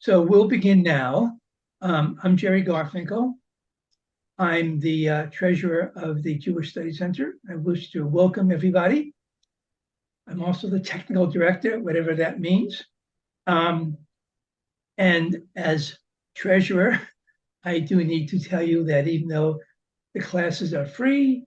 So we'll begin now. I'm Jerry Garfinkel. I'm the treasurer of the Jewish Studies Center. I wish to welcome everybody. I'm also the technical director, whatever that means. And as treasurer, I do need to tell you that even though the classes are free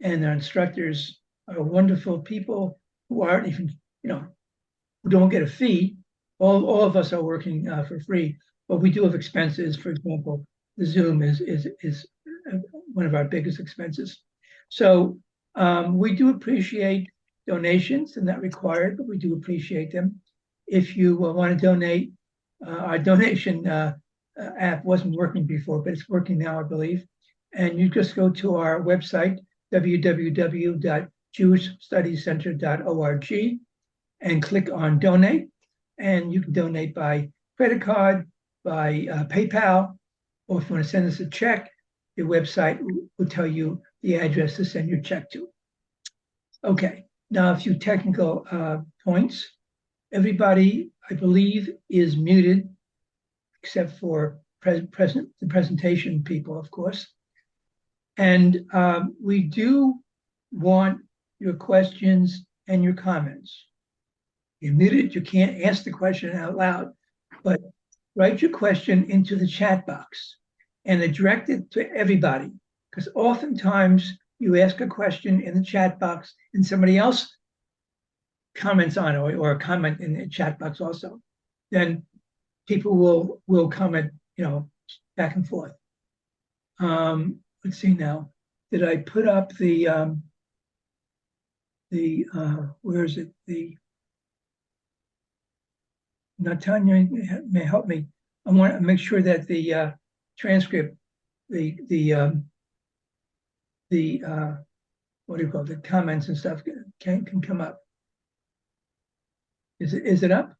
and our instructors are wonderful people who aren't even, who don't get a fee, all of us are working for free, but we do have expenses. For example, the Zoom is one of our biggest expenses. So we do appreciate donations. They're not required, but we do appreciate them. If you want to donate, our donation app wasn't working before, but it's working now, I believe. And you just go to our website, www.jewishstudiescenter.org, and click on donate. And you can donate by credit card, by PayPal, or if you want to send us a check, the website will tell you the address to send your check to. Okay, now a few technical points. Everybody, I believe, is muted, except for the presentation people, of course. And we do want your questions and your comments. You're muted, you can't ask the question out loud, but write your question into the chat box and direct it to everybody, because oftentimes you ask a question in the chat box and somebody else comments on it, or comment in the chat box also. Then people will comment, back and forth. Let's see now. Did I put up the where is it? The Natanya may help me. I want to make sure that the transcript, the what do you call it, the comments and stuff can come up. Is it up?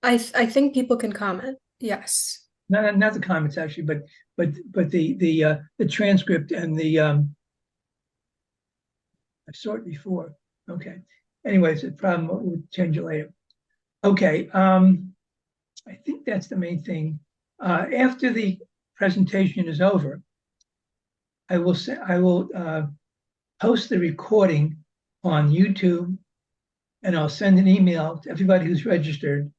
I think people can comment. Yes. Not the comments actually, but the transcript and the I saw it before. Okay. Anyways, the problem, we'll change it later. Okay. I think that's the main thing. After the presentation is over, I will post the recording on YouTube, and I'll send an email to everybody who's registered,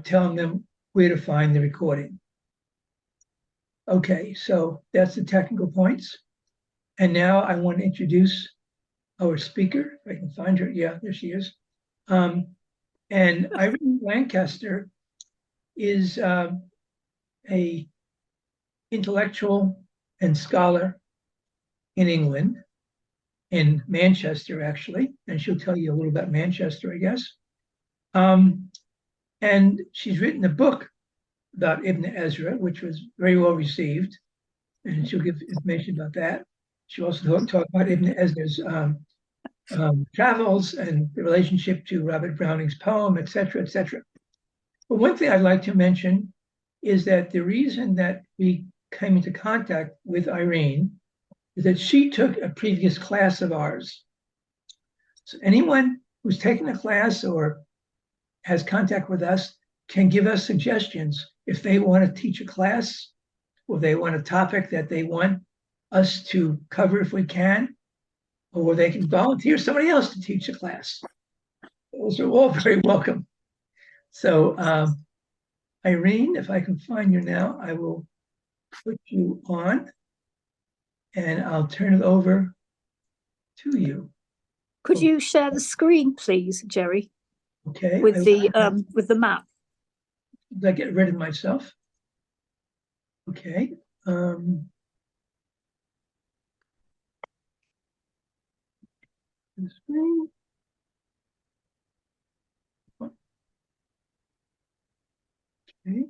telling them where to find the recording. Okay, so that's the technical points. And now I want to introduce our speaker, if I can find her. Yeah, there she is. And Irene Lancaster is a intellectual and scholar in England, in Manchester, actually, and she'll tell you a little about Manchester, I guess. And she's written a book about Ibn Ezra, which was very well received, and she'll give information about that. She'll also talk about Ibn Ezra's travels and the relationship to Robert Browning's poem, et cetera, et cetera. But one thing I'd like to mention is that the reason that we came into contact with Irene is that she took a previous class of ours. So anyone who's taken a class or has contact with us can give us suggestions if they want to teach a class, or they want a topic that they want us to cover if we can, or they can volunteer somebody else to teach a class. Those are all very welcome. So Irene, if I can find you now, I will put you on and I'll turn it over to you. Could you share the screen, please, Jerry? Okay. With the map. Did I get rid of myself? Okay. The screen. Okay.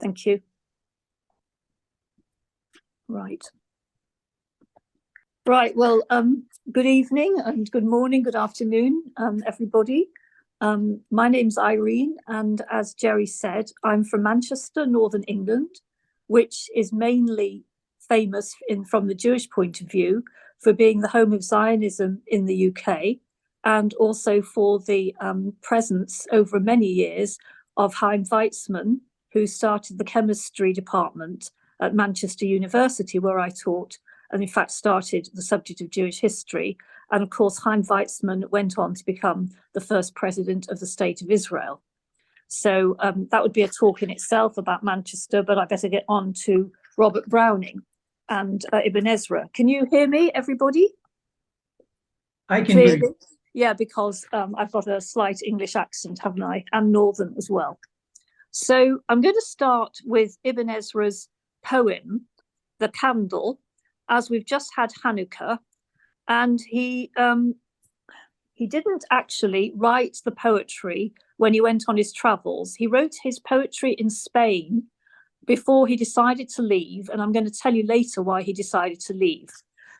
Thank you. Right. Right. Well, good evening and good morning, good afternoon, everybody. My name's Irene, and as Jerry said, I'm from Manchester, Northern England, which is mainly famous from the Jewish point of view for being the home of Zionism in the UK. and also for the presence over many years of Chaim Weizmann, who started the chemistry department at Manchester University, where I taught, and in fact started the subject of Jewish history. And of course, Chaim Weizmann went on to become the first president of the State of Israel. So that would be a talk in itself about Manchester, but I better get on to Robert Browning and Ibn Ezra. Can you hear me, everybody? I can hear you. Yeah, because I've got a slight English accent, haven't I? And Northern as well. So I'm going to start with Ibn Ezra's poem, The Candle, as we've just had Hanukkah. And he didn't actually write the poetry when he went on his travels. He wrote his poetry in Spain before he decided to leave. And I'm going to tell you later why he decided to leave.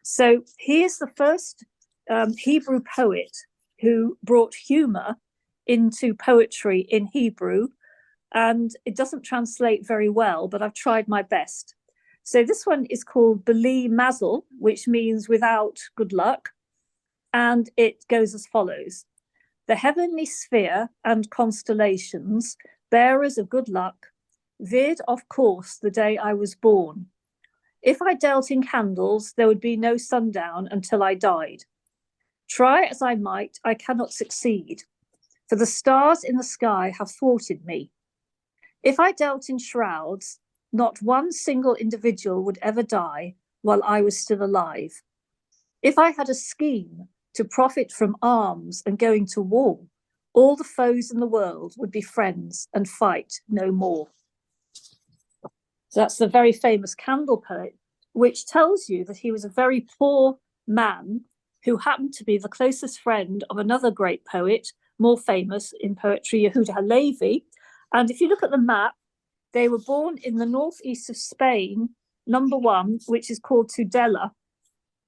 So he is the first Hebrew poet who brought humor into poetry in Hebrew, and it doesn't translate very well, but I've tried my best. So this one is called Beli Mazel, which means without good luck, and it goes as follows. The heavenly sphere and constellations, bearers of good luck, veered off course the day I was born. If I dealt in candles, there would be no sundown until I died. Try as I might, I cannot succeed, for the stars in the sky have thwarted me. If I dealt in shrouds, not one single individual would ever die while I was still alive. If I had a scheme to profit from arms and going to war, all the foes in the world would be friends and fight no more. So that's the very famous candle poet, which tells you that he was a very poor man who happened to be the closest friend of another great poet, more famous in poetry, Yehuda Halevi. And if you look at the map, they were born in the northeast of Spain, number one, which is called Tudela.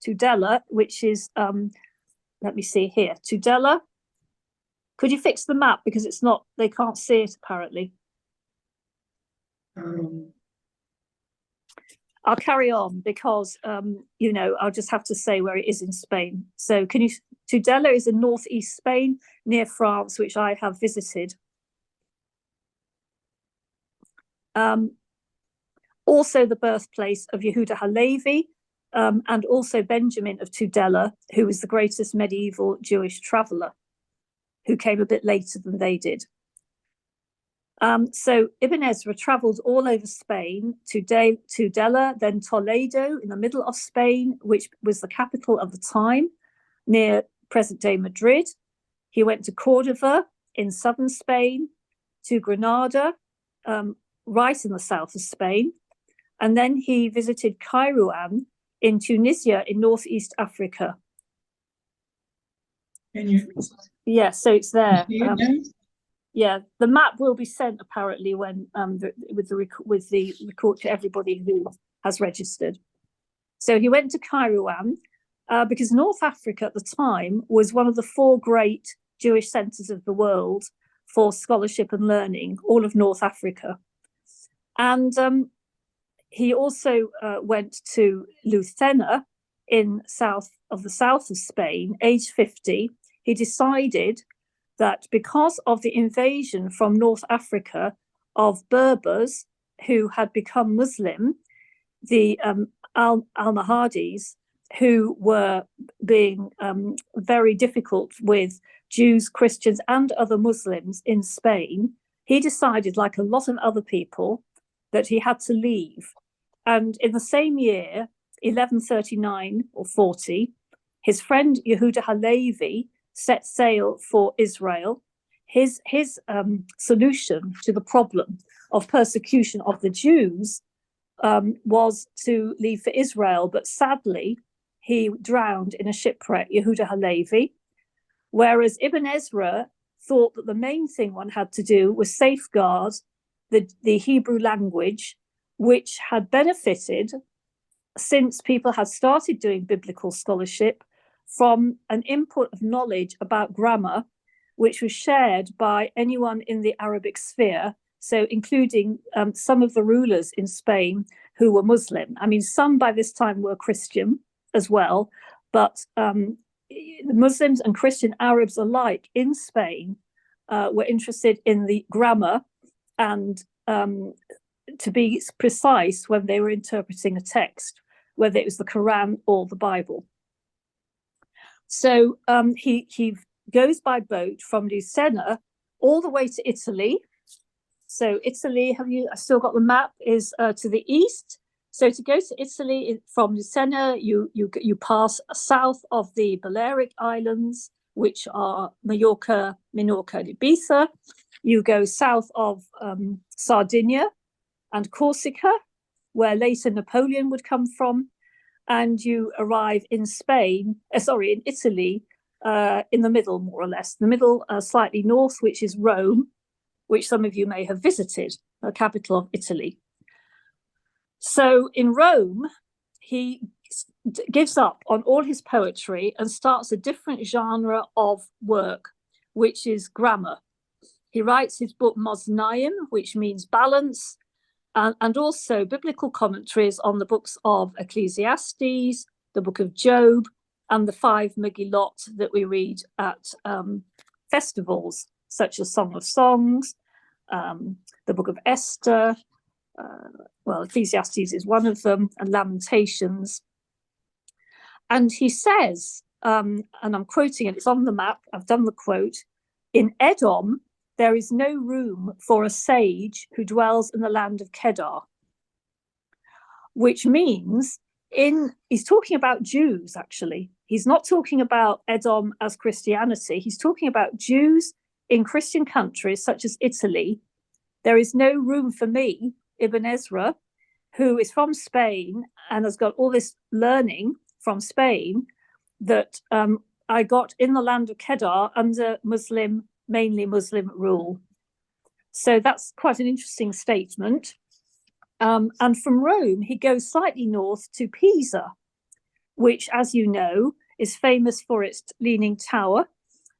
Tudela, which is, let me see here, Tudela. Could you fix the map? Because it's not, they can't see it apparently. I'll carry on because, I'll just have to say where it is in Spain. So Tudela is in northeast Spain, near France, which I have visited. Also the birthplace of Yehuda Halevi, and also Benjamin of Tudela, who was the greatest medieval Jewish traveller, who came a bit later than they did. So Ibn Ezra travelled all over Spain, Tudela, then Toledo in the middle of Spain, which was the capital of the time, near present-day Madrid. He went to Cordova in southern Spain, to Granada, right in the south of Spain. And then he visited Kairouan in Tunisia in northeast Africa. Yeah, so it's there. Yeah, the map will be sent apparently when with the record to everybody who has registered. So he went to Kairouan because North Africa at the time was one of the four great Jewish centres of the world for scholarship and learning, all of North Africa. And he also went to Lucena in the south of Spain, age 50. He decided that because of the invasion from North Africa of Berbers who had become Muslim, the Almohades, who were being very difficult with Jews, Christians, and other Muslims in Spain, he decided, like a lot of other people, that he had to leave. And in the same year, 1139 or 40, his friend Yehuda Halevi set sail for Israel. His solution to the problem of persecution of the Jews was to leave for Israel, but sadly, he drowned in a shipwreck, Yehuda Halevi, whereas Ibn Ezra thought that the main thing one had to do was safeguard the Hebrew language, which had benefited since people had started doing biblical scholarship from an input of knowledge about grammar, which was shared by anyone in the Arabic sphere, so including some of the rulers in Spain who were Muslim. I mean, some by this time were Christian as well, but the Muslims and Christian Arabs alike in Spain were interested in the grammar and, to be precise, when they were interpreting a text, whether it was the Quran or the Bible. So he goes by boat from Lucena all the way to Italy. So Italy, I've still got the map, is to the east. So to go to Italy from Lucena, you pass south of the Balearic Islands, which are Mallorca, Minorca, and Ibiza. You go south of Sardinia and Corsica, where later Napoleon would come from, and you arrive in in Italy, in the middle, more or less. The middle, slightly north, which is Rome, which some of you may have visited, the capital of Italy. So in Rome, he gives up on all his poetry and starts a different genre of work, which is grammar. He writes his book Mosnaim, which means balance, and also biblical commentaries on the books of Ecclesiastes, the book of Job, and the 5 Megillot that we read at festivals, such as Song of Songs, the book of Esther, Ecclesiastes is one of them, and Lamentations. And he says, and I'm quoting it, it's on the map, I've done the quote, "In Edom, there is no room for a sage who dwells in the land of Kedar," which means he's talking about Jews, actually. He's not talking about Edom as Christianity. He's talking about Jews in Christian countries such as Italy. There is no room for me, Ibn Ezra, who is from Spain and has got all this learning from Spain that I got in the land of Kedar under mainly Muslim rule. So that's quite an interesting statement. And from Rome, he goes slightly north to Pisa, which, as you know, is famous for its Leaning Tower.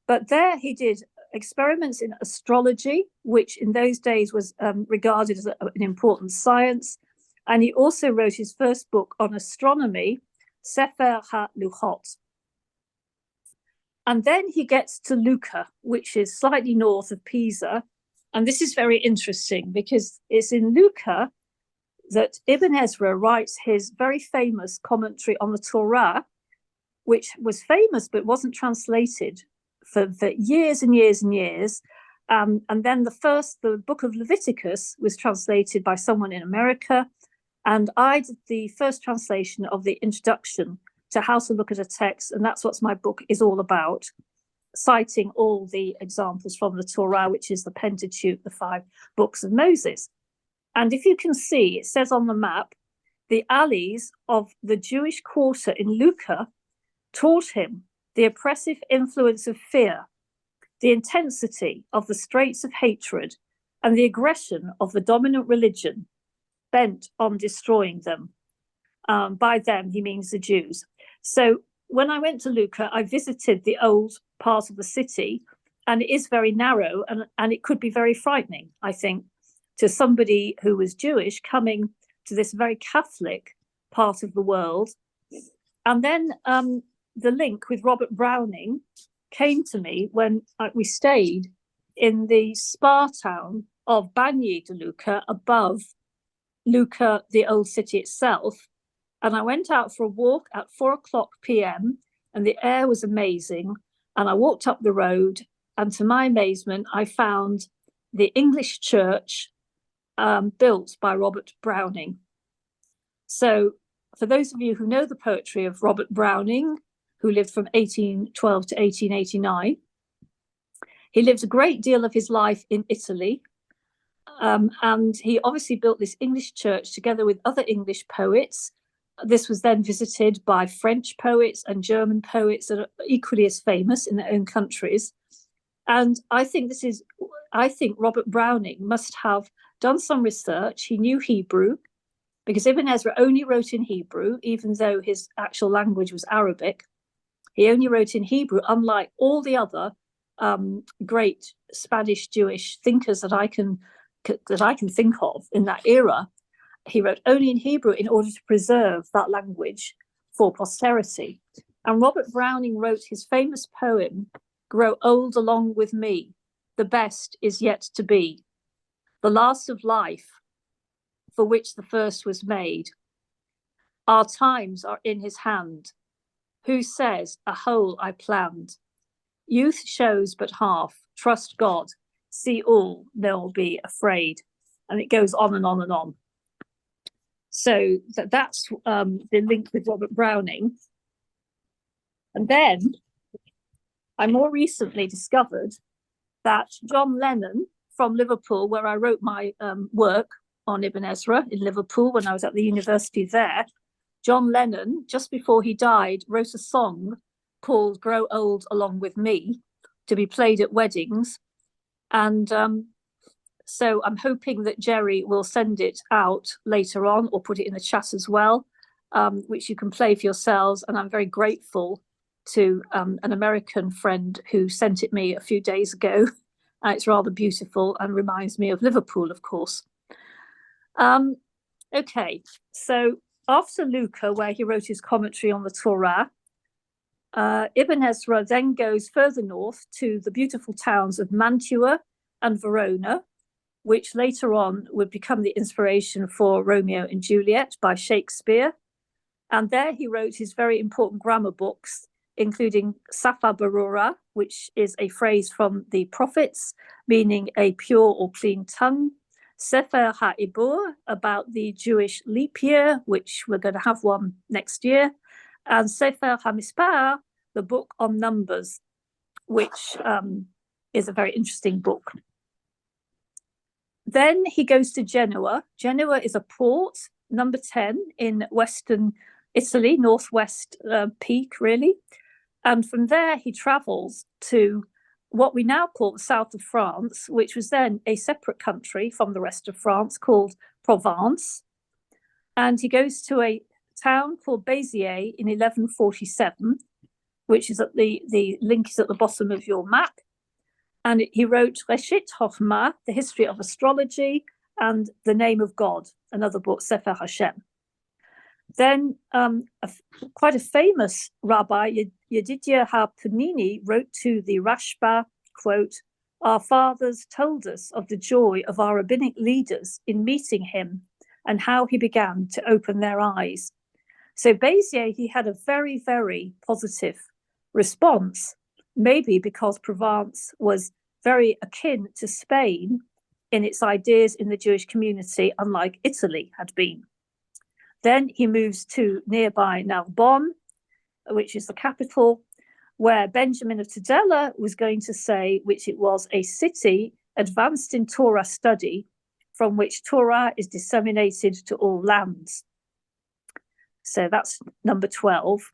But there he did experiments in astrology, which in those days was regarded as an important science. And he also wrote his first book on astronomy, Sefer HaLuchot. And then he gets to Luca, which is slightly north of Pisa. And this is very interesting because it's in Luca that Ibn Ezra writes his very famous commentary on the Torah, which was famous but wasn't translated for years and years and years. And then the book of Leviticus was translated by someone in America. And I did the first translation of the introduction to how to look at a text. And that's what my book is all about, citing all the examples from the Torah, which is the Pentateuch, the 5 books of Moses. And if you can see, it says on the map, the alleys of the Jewish quarter in Luca taught him the oppressive influence of fear, the intensity of the straits of hatred, and the aggression of the dominant religion bent on destroying them. By them, he means the Jews. So when I went to Luca, I visited the old part of the city, and it is very narrow, and it could be very frightening, I think, to somebody who was Jewish coming to this very Catholic part of the world. And then the link with Robert Browning came to me when we stayed in the spa town of Bagni de Luca, above Luca, the old city itself. And I went out for a walk at 4:00 p.m. and the air was amazing. And I walked up the road, and to my amazement, I found the English church built by Robert Browning. So for those of you who know the poetry of Robert Browning, who lived from 1812 to 1889, he lived a great deal of his life in Italy. And he obviously built this English church together with other English poets. This was then visited by French poets and German poets that are equally as famous in their own countries. And I think Robert Browning must have done some research. He knew Hebrew, because Ibn Ezra only wrote in Hebrew, even though his actual language was Arabic. He only wrote in Hebrew, unlike all the other great Spanish Jewish thinkers that I can think of in that era. He wrote only in Hebrew in order to preserve that language for posterity. And Robert Browning wrote his famous poem, "Grow old along with me, the best is yet to be, the last of life, for which the first was made. Our times are in his hand. Who says a whole I planned? Youth shows but half. Trust God. See all, nor be afraid." And it goes on and on and on. So that's the link with Robert Browning. And then I more recently discovered that John Lennon from Liverpool, where I wrote my work on Ibn Ezra in Liverpool when I was at the university there, John Lennon, just before he died, wrote a song called "Grow Old Along with Me" to be played at weddings. And so I'm hoping that Jerry will send it out later on or put it in the chat as well, which you can play for yourselves. And I'm very grateful to an American friend who sent it me a few days ago. It's rather beautiful and reminds me of Liverpool, of course. Okay, so after Luca, where he wrote his commentary on the Torah, Ibn Ezra then goes further north to the beautiful towns of Mantua and Verona, which later on would become the inspiration for Romeo and Juliet by Shakespeare. And there he wrote his very important grammar books, including Safa Barura, which is a phrase from the prophets, meaning a pure or clean tongue, Sefer HaIbur, about the Jewish leap year, which we're going to have one next year, and Sefer HaMispar, the book on numbers, which is a very interesting book. Then he goes to Genoa. Genoa is a port, number 10 in western Italy, northwest peak, really. And from there, he travels to what we now call the south of France, which was then a separate country from the rest of France called Provence. And he goes to a town called Béziers in 1147, which is at the link is at the bottom of your map. And he wrote Reshit Chochmah, the history of astrology, and the name of God, another book, Sefer Hashem. Then quite a famous rabbi, Yedidia HaPanini, wrote to the Rashba, quote, "Our fathers told us of the joy of our rabbinic leaders in meeting him and how he began to open their eyes." So Béziers, he had a very, very positive response, maybe because Provence was very akin to Spain in its ideas in the Jewish community, unlike Italy had been. Then he moves to nearby Narbonne, which is the capital, where Benjamin of Tudela was going to say, which it was a city advanced in Torah study, from which Torah is disseminated to all lands. So that's number 12.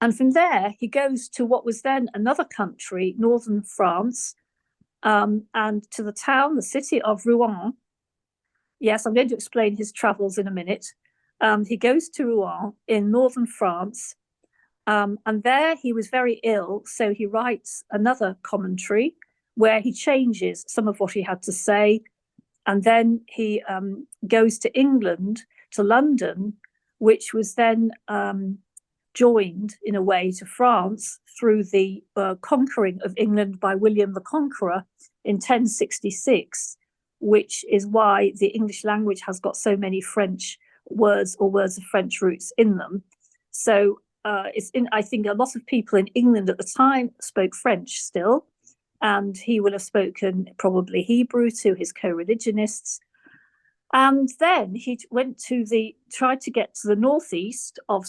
And from there, he goes to what was then another country, northern France, and to the town, the city of Rouen. Yes, I'm going to explain his travels in a minute. He goes to Rouen in northern France, and there he was very ill, so he writes another commentary where he changes some of what he had to say, and then he goes to England, to London, which was then joined in a way to France through the conquering of England by William the Conqueror in 1066, which is why the English language has got so many French words or words of French roots in them. So I think a lot of people in England at the time spoke French still, and he will have spoken probably Hebrew to his co-religionists. And then he tried to get to the northeast of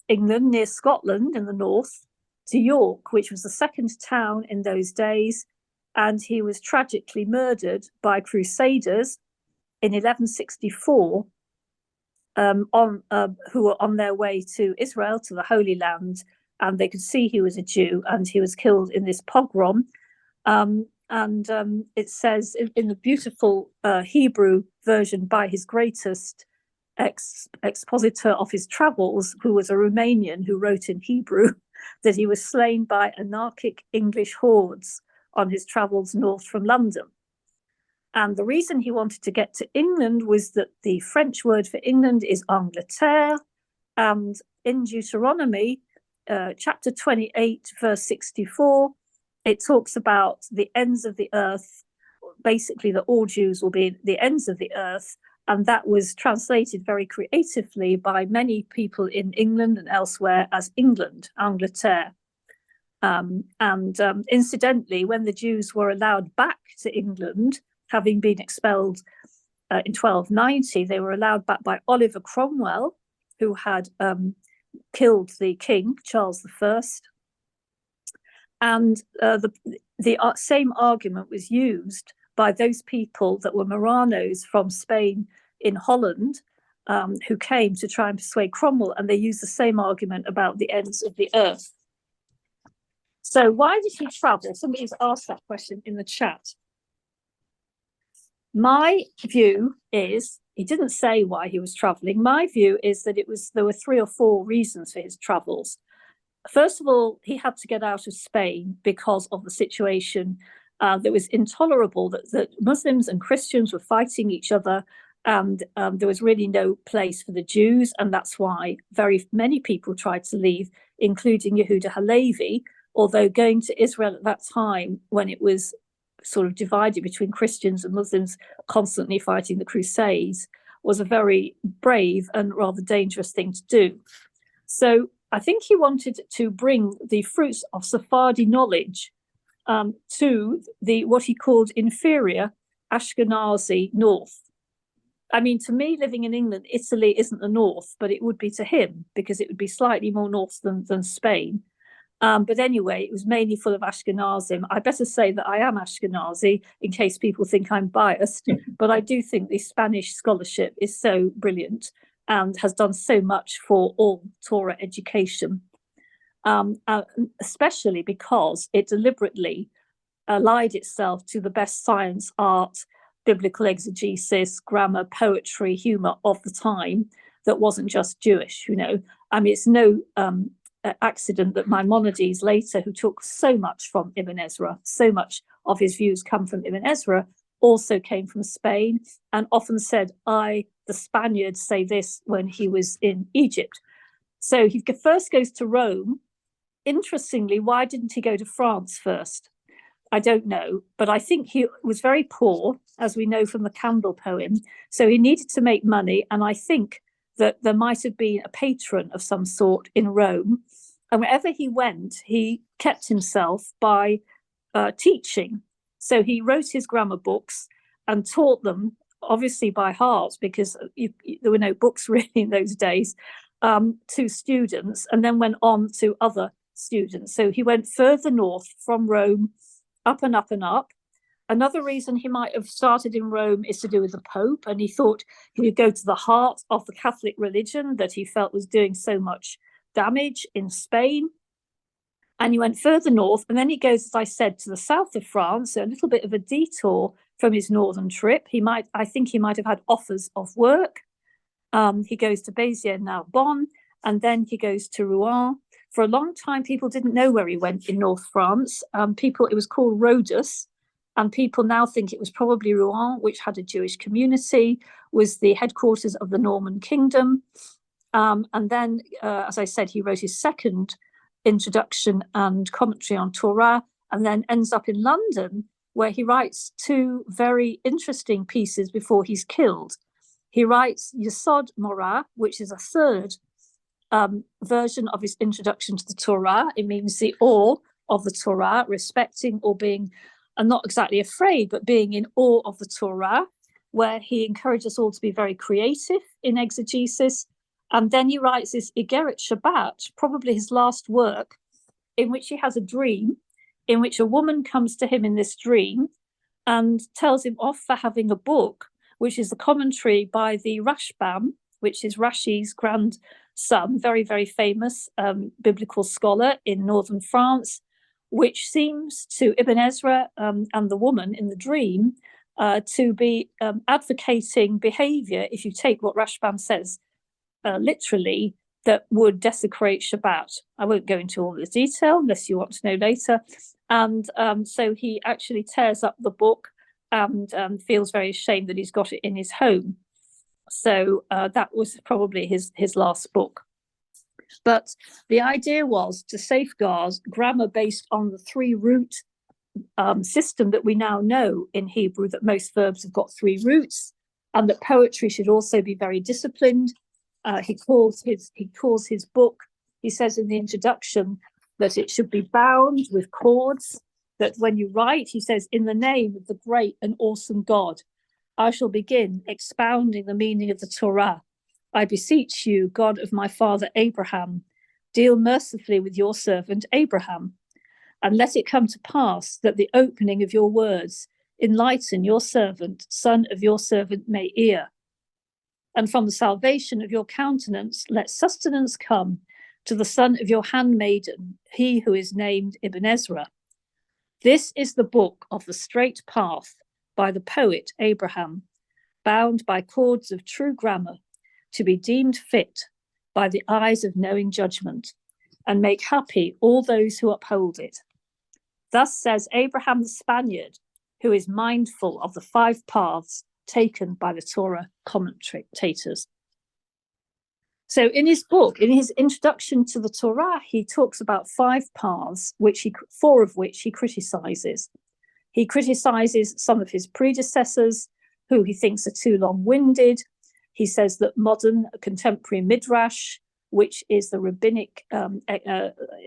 England, near Scotland in the north, to York, which was the second town in those days. And he was tragically murdered by crusaders in 1164, who were on their way to Israel, to the Holy Land, and they could see he was a Jew, and he was killed in this pogrom. It says in the beautiful Hebrew version by his greatest expositor of his travels, who was a Romanian who wrote in Hebrew, that he was slain by anarchic English hordes on his travels north from London. And the reason he wanted to get to England was that the French word for England is Angleterre, and in Deuteronomy, chapter 28, verse 64, it talks about the ends of the earth, basically that all Jews will be the ends of the earth. And that was translated very creatively by many people in England and elsewhere as England, Angleterre. Incidentally, when the Jews were allowed back to England, having been expelled in 1290, they were allowed back by Oliver Cromwell, who had killed the king, Charles I. And the same argument was used by those people that were Marranos from Spain in Holland, who came to try and persuade Cromwell, and they used the same argument about the ends of the earth. So why did he travel? Somebody's asked that question in the chat. My view is, he didn't say why he was traveling. My view is that there were 3 or 4 reasons for his travels. First of all, he had to get out of Spain because of the situation that was intolerable, that Muslims and Christians were fighting each other, and there was really no place for the Jews, and that's why very many people tried to leave, including Yehuda Halevi, although going to Israel at that time, when it was sort of divided between Christians and Muslims constantly fighting the Crusades, was a very brave and rather dangerous thing to do. So I think he wanted to bring the fruits of Sephardi knowledge to what he called inferior Ashkenazi North. I mean, to me, living in England, Italy isn't the North, but it would be to him, because it would be slightly more North than Spain. But anyway, it was mainly full of Ashkenazim. I better say that I am Ashkenazi, in case people think I'm biased, but I do think the Spanish scholarship is so brilliant and has done so much for all Torah education, especially because it deliberately allied itself to the best science, art, biblical exegesis, grammar, poetry, humor of the time that wasn't just Jewish, you know. I mean, it's no accident that Maimonides later, who took so much from Ibn Ezra, so much of his views come from Ibn Ezra, also came from Spain, and often said, the Spaniards say this, when he was in Egypt. So he first goes to Rome. Interestingly, why didn't he go to France first? I don't know, but I think he was very poor, as we know from the Campbell poem. So he needed to make money, and I think that there might have been a patron of some sort in Rome. And wherever he went, he kept himself by teaching. So he wrote his grammar books and taught them, obviously by heart, because there were no books really in those days, to students, and then went on to other students. So he went further north from Rome, up and up and up. Another reason he might have started in Rome is to do with the Pope, and he thought he would go to the heart of the Catholic religion that he felt was doing so much damage in Spain. And he went further north, and then he goes, as I said, to the south of France, so a little bit of a detour from his northern trip. I think he might have had offers of work. He goes to Béziers, now Bonn, and then he goes to Rouen. For a long time, people didn't know where he went in North France. It was called Rhodus, and people now think it was probably Rouen, which had a Jewish community, was the headquarters of the Norman kingdom. And then, as I said, he wrote his second introduction and commentary on Torah, and then ends up in London, where he writes 2 very interesting pieces before he's killed. He writes Yesod Morah, which is a third version of his introduction to the Torah. It means the awe of the Torah, respecting or being, and not exactly afraid, but being in awe of the Torah, where he encourages us all to be very creative in exegesis. And then he writes this Igeret Shabbat, probably his last work, in which he has a dream, in which a woman comes to him in this dream and tells him off for having a book, which is the commentary by the Rashbam, which is Rashi's grandson, very, very famous biblical scholar in northern France, which seems to Ibn Ezra and the woman in the dream to be advocating behavior, if you take what Rashbam says literally, that would desecrate Shabbat. I won't go into all the detail unless you want to know later. And so he actually tears up the book and feels very ashamed that he's got it in his home. So that was probably his last book. But the idea was to safeguard grammar based on the three root system that we now know in Hebrew, that most verbs have got three roots, and that poetry should also be very disciplined. He calls his book, he says in the introduction, that it should be bound with cords, that when you write, he says, in the name of the great and awesome God, I shall begin expounding the meaning of the Torah. I beseech you, God of my father Abraham, deal mercifully with your servant Abraham, and let it come to pass that the opening of your words enlighten your servant, son of your servant Meir. And from the salvation of your countenance, let sustenance come to the son of your handmaiden, he who is named Ibn Ezra. This is the book of the straight path by the poet Abraham, bound by cords of true grammar, to be deemed fit by the eyes of knowing judgment, and make happy all those who uphold it. Thus says Abraham the Spaniard, who is mindful of the 5 paths taken by the Torah commentators. So in his book, in his introduction to the Torah, he talks about 5 paths, 4 of which he criticizes. He criticizes some of his predecessors, who he thinks are too long-winded. He says that modern contemporary midrash, which is the rabbinic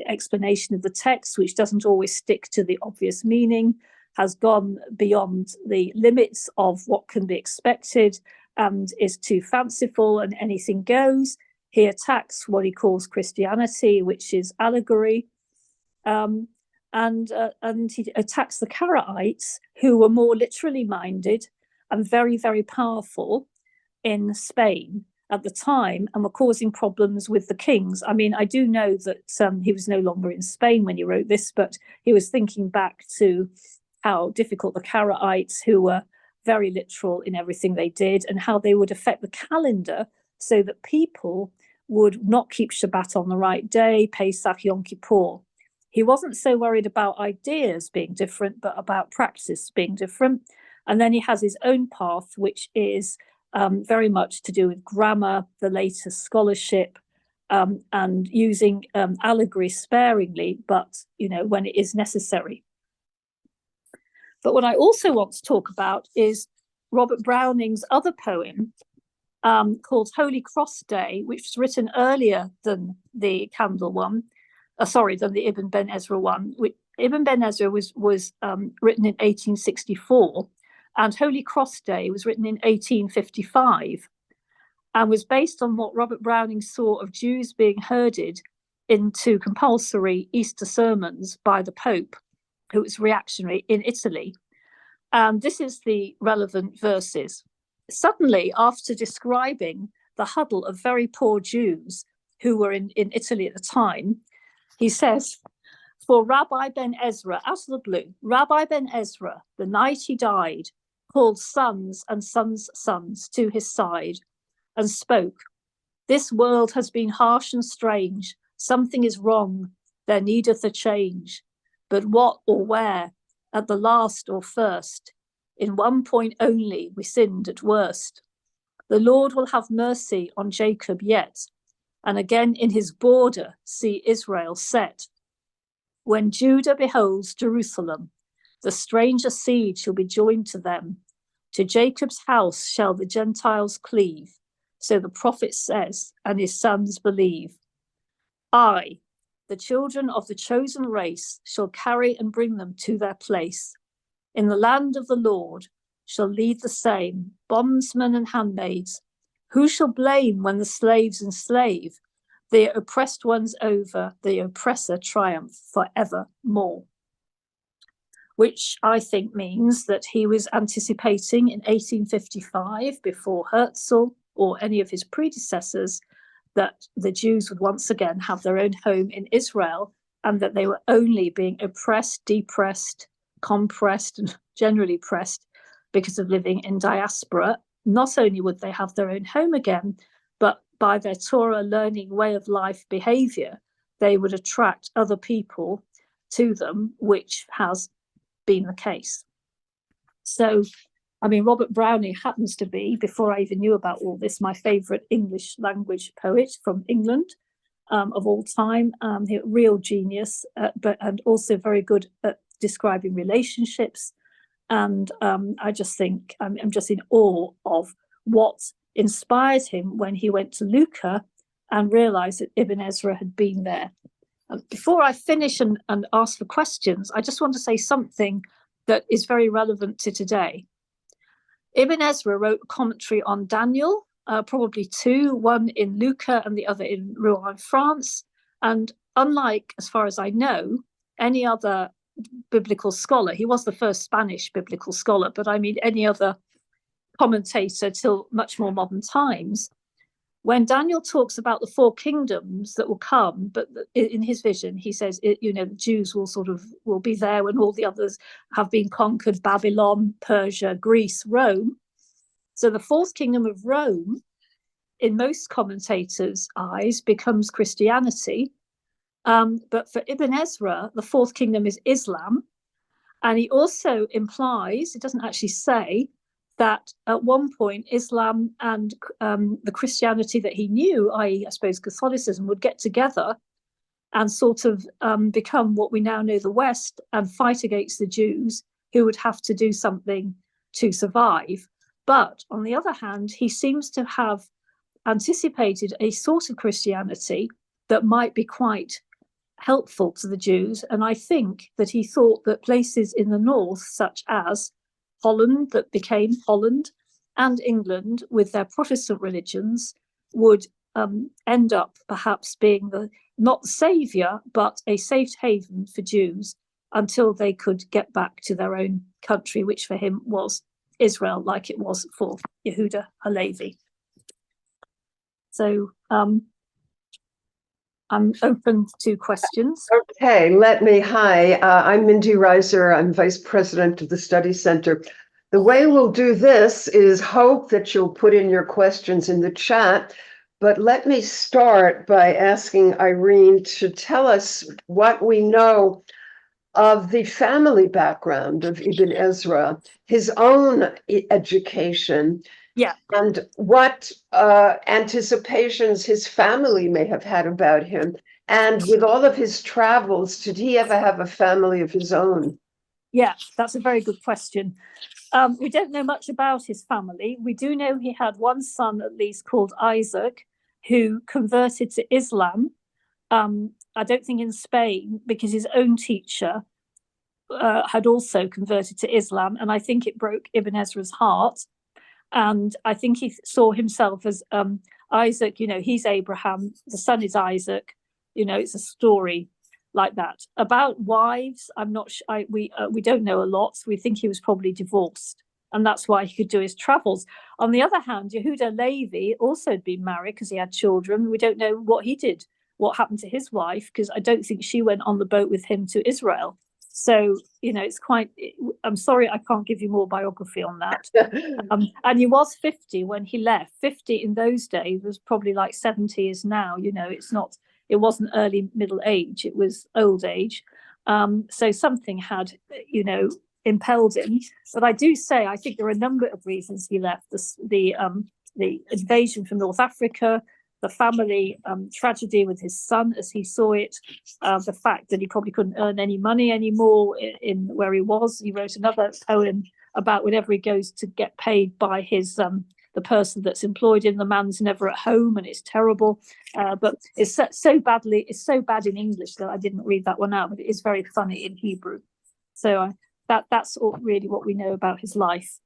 explanation of the text, which doesn't always stick to the obvious meaning, has gone beyond the limits of what can be expected and is too fanciful and anything goes. He attacks what he calls Christianity, which is allegory, and he attacks the Karaites, who were more literally minded and very, very powerful in Spain at the time, and were causing problems with the kings. I mean, I do know that he was no longer in Spain when he wrote this, but he was thinking back to how difficult the Karaites, who were very literal in everything they did, and how they would affect the calendar so that people would not keep Shabbat on the right day, Pesach, Yom Kippur. He wasn't so worried about ideas being different, but about practice being different. And then he has his own path, which is very much to do with grammar, the latest scholarship, and using allegory sparingly, but when it is necessary. But what I also want to talk about is Robert Browning's other poem called Holy Cross Day, which was written earlier than the Candle one, than the Ibn Ben Ezra one. Ibn Ben Ezra was written in 1864, and Holy Cross Day was written in 1855, and was based on what Robert Browning saw of Jews being herded into compulsory Easter sermons by the Pope, who was reactionary in Italy. And this is the relevant verses. Suddenly, after describing the huddle of very poor Jews who were in Italy at the time, he says, for Rabbi Ben Ezra, out of the blue, Rabbi Ben Ezra, the night he died, called sons and sons' sons to his side and spoke, this world has been harsh and strange. Something is wrong. There needeth a change. But what or where? At the last or first? In one point only we sinned at worst. The Lord will have mercy on Jacob yet, and again in his border see Israel set. When Judah beholds Jerusalem, the stranger seed shall be joined to them. To Jacob's house shall the Gentiles cleave. So the prophet says, and his sons believe. I, the children of the chosen race, shall carry and bring them to their place. In the land of the Lord shall lead the same, bondsmen and handmaids. Who shall blame when the slaves enslave? The oppressed ones over, the oppressor triumph forevermore. Which I think means that he was anticipating in 1855, before Herzl or any of his predecessors, that the Jews would once again have their own home in Israel, and that they were only being oppressed, depressed, compressed, and generally pressed because of living in diaspora. Not only would they have their own home again, but by their Torah learning, way of life, behavior, they would attract other people to them, which has been the case. So, I mean, Robert Browning happens to be, before I even knew about all this, my favorite English language poet from England. of all time. Real genius, and also very good at describing relationships. And I just think I'm just in awe of what inspired him when he went to Luca and realized that Ibn Ezra had been there. Before I finish and ask for questions, I just want to say something that is very relevant to today. Ibn Ezra wrote a commentary on Daniel, probably two, one in Luca and the other in Rouen, France. And unlike, as far as I know, any other biblical scholar, he was the first Spanish biblical scholar, but I mean any other commentator till much more modern times, when Daniel talks about the four kingdoms that will come, but in his vision, he says, the Jews will be there when all the others have been conquered: Babylon, Persia, Greece, Rome. So the fourth kingdom of Rome, in most commentators' eyes, becomes Christianity. But for Ibn Ezra, the fourth kingdom is Islam. And he also implies, it doesn't actually say, that at one point Islam and the Christianity that he knew, i.e., I suppose Catholicism, would get together and sort of become what we now know the West, and fight against the Jews, who would have to do something to survive. But on the other hand, he seems to have anticipated a sort of Christianity that might be quite helpful to the Jews. And I think that he thought that places in the north, such as Holland, that became Holland, and England, with their Protestant religions, would end up perhaps being not the saviour, but a safe haven for Jews until they could get back to their own country, which for him was Israel, like it was for Yehuda Halevi. So I'm open to questions. Okay, hi, I'm Mindy Reiser. I'm Vice President of the Study Center. The way we'll do this is hope that you'll put in your questions in the chat, but let me start by asking Irene to tell us what we know of the family background of Ibn Ezra, his own education, and what anticipations his family may have had about him. And with all of his travels, did he ever have a family of his own? Yeah, that's a very good question. We don't know much about his family. We do know he had one son, at least, called Isaac, who converted to Islam. I don't think in Spain, because his own teacher had also converted to Islam. And I think it broke Ibn Ezra's heart. And I think he saw himself as Isaac, he's Abraham, the son is Isaac, it's a story like that. About wives, I'm not sure, we don't know a lot. We think he was probably divorced, and that's why he could do his travels. On the other hand, Yehuda Levi also had been married because he had children. We don't know what he did, what happened to his wife, because I don't think she went on the boat with him to Israel. So, it's quite, I'm sorry, I can't give you more biography on that. And he was 50 when he left. 50 in those days was probably like 70 is now, it wasn't early middle age, it was old age. So something had, impelled him. But I do say, I think there are a number of reasons he left. The invasion from North Africa, the family tragedy with his son as he saw it, the fact that he probably couldn't earn any money anymore in where he was. He wrote another poem about whenever he goes to get paid by his the person that's employed him, the man's never at home, and it's terrible. But it's so bad in English that I didn't read that one out, but it is very funny in Hebrew. So that's really what we know about his life.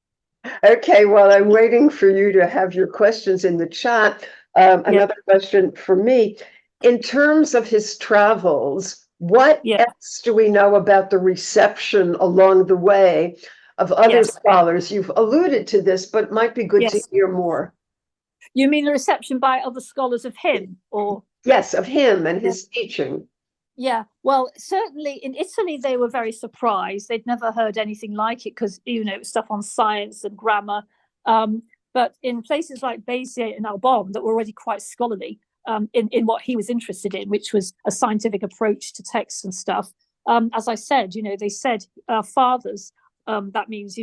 Okay, well, I'm waiting for you to have your questions in the chat. Another question for me. In terms of his travels, what else do we know about the reception along the way of other scholars? You've alluded to this, but it might be good to hear more. You mean the reception by other scholars of him, or? Yes, of him and his teaching. Yeah, well, certainly in Italy, they were very surprised. They'd never heard anything like it because, stuff on science and grammar. But in places like Béziers and Albon that were already quite scholarly in what he was interested in, which was a scientific approach to text and stuff. As I said, they said our fathers, that means,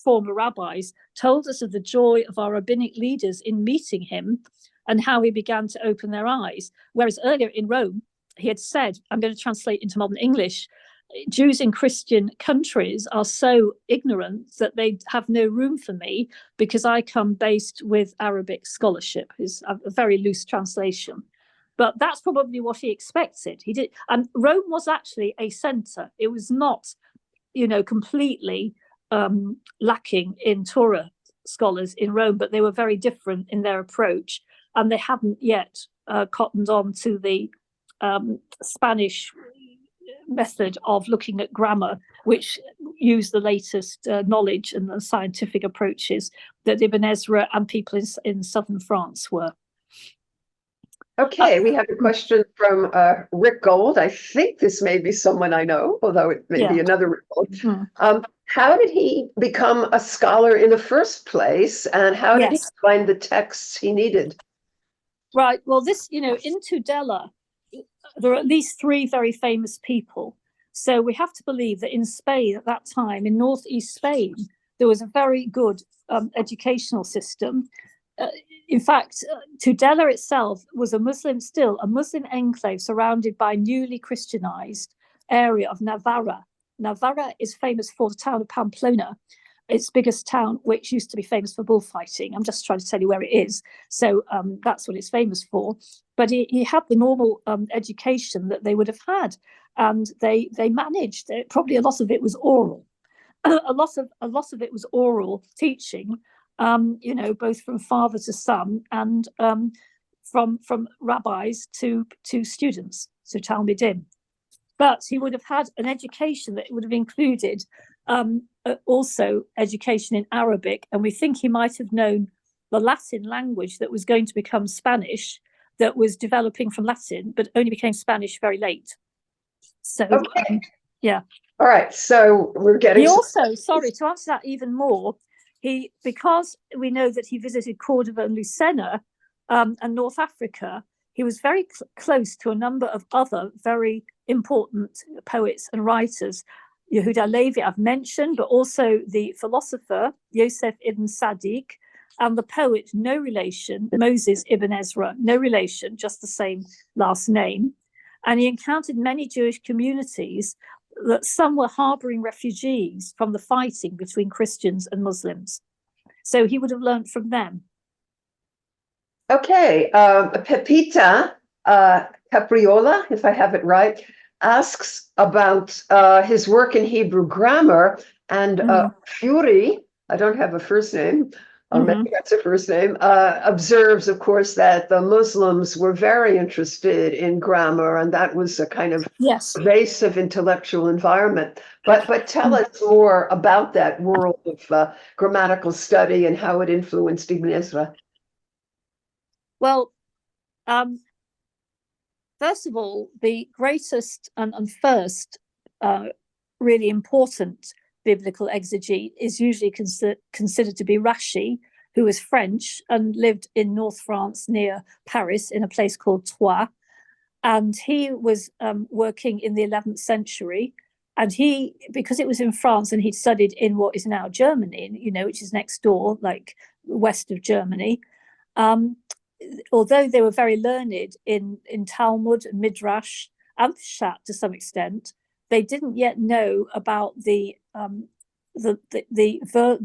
former rabbis, told us of the joy of our rabbinic leaders in meeting him. and how he began to open their eyes. Whereas earlier in Rome, he had said, I'm going to translate into modern English, Jews in Christian countries are so ignorant that they have no room for me because I come based with Arabic scholarship, is a very loose translation. But that's probably what he expected. He did, and Rome was actually a center. It was not, completely lacking in Torah scholars in Rome, but they were very different in their approach, and they hadn't yet cottoned on to the Spanish method of looking at grammar, which used the latest knowledge and the scientific approaches that Ibn Ezra and people in southern France were. Okay, we have a question from Rick Gold. I think this may be someone I know, although it may be another Rick Gold. Mm-hmm. How did he become a scholar in the first place, and how did he find the texts he needed? Right, well, this, in Tudela, there are at least three very famous people. So we have to believe that in Spain at that time, in northeast Spain, there was a very good educational system. In fact, Tudela itself was a Muslim enclave surrounded by newly Christianized area of Navarra. Navarra is famous for the town of Pamplona, its biggest town, which used to be famous for bullfighting. I'm just trying to tell you where it is. So that's what it's famous for. But he had the normal education that they would have had, and they managed it. Probably a lot of it was oral. a lot of it was oral teaching, both from father to son, and from rabbis to students, so Talmidim. But he would have had an education that would have included also education in Arabic, and we think he might have known the Latin language that was going to become Spanish, that was developing from Latin, but only became Spanish very late. So, All right, so we're getting... He also, sorry, to answer that even more, because we know that he visited Cordoba and Lucena and North Africa, he was very close to a number of other very important poets and writers. Yehuda Levi I've mentioned, but also the philosopher Yosef ibn Sadiq, and the poet, no relation, Moses ibn Ezra, no relation, just the same last name. And he encountered many Jewish communities that some were harboring refugees from the fighting between Christians and Muslims. So he would have learned from them. Okay, Pepita Capriola, if I have it right, asks about his work in Hebrew grammar, and Fury, I don't have a first name, maybe that's a first name, observes, of course, that the Muslims were very interested in grammar, and that was a kind of pervasive intellectual environment. But tell us more about that world of grammatical study and how it influenced Ibn Ezra. Well, first of all, the greatest and first really important biblical exegete is usually considered to be Rashi, who was French and lived in North France near Paris in a place called Troyes. And he was working in the 11th century. And because it was in France and he'd studied in what is now Germany, which is next door, like west of Germany, although they were very learned in Talmud, Midrash, and Pshat to some extent, they didn't yet know about the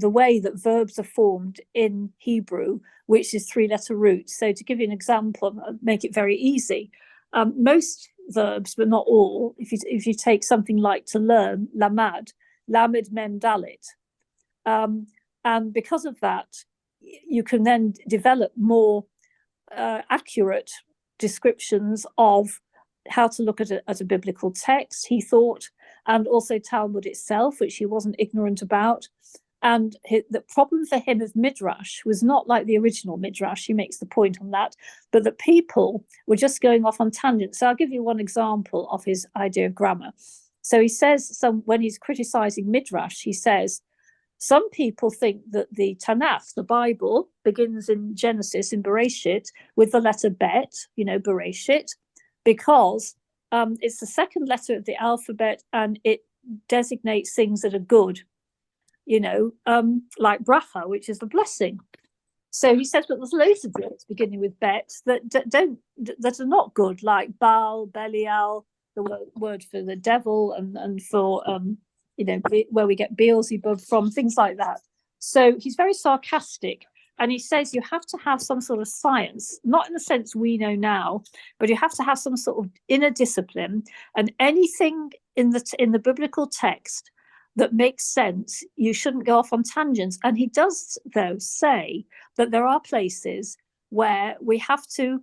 way that verbs are formed in Hebrew, which is three-letter roots. So to give you an example, make it very easy, most verbs, but not all, if you take something like to learn, lamad, lamed mem dalit, and because of that, you can then develop more accurate descriptions of how to look at a biblical text, he thought, and also Talmud itself, which he wasn't ignorant about. And the problem for him of Midrash was not like the original Midrash, he makes the point on that, but that people were just going off on tangents. So I'll give you one example of his idea of grammar. So he says, when he's criticizing Midrash, he says, some people think that the Tanakh, the Bible, begins in Genesis, in Bereshit, with the letter Bet, Bereshit, because it's the second letter of the alphabet and it designates things that are good, like bracha, which is the blessing. So he says, but there's loads of words beginning with bet that are not good, like Baal, Belial, the word for the devil, and for where we get Beelzebub from, things like that. So he's very sarcastic, and he says you have to have some sort of science, not in the sense we know now, but you have to have some sort of inner discipline, and anything in the biblical text that makes sense, you shouldn't go off on tangents. And he does, though, say that there are places where we have to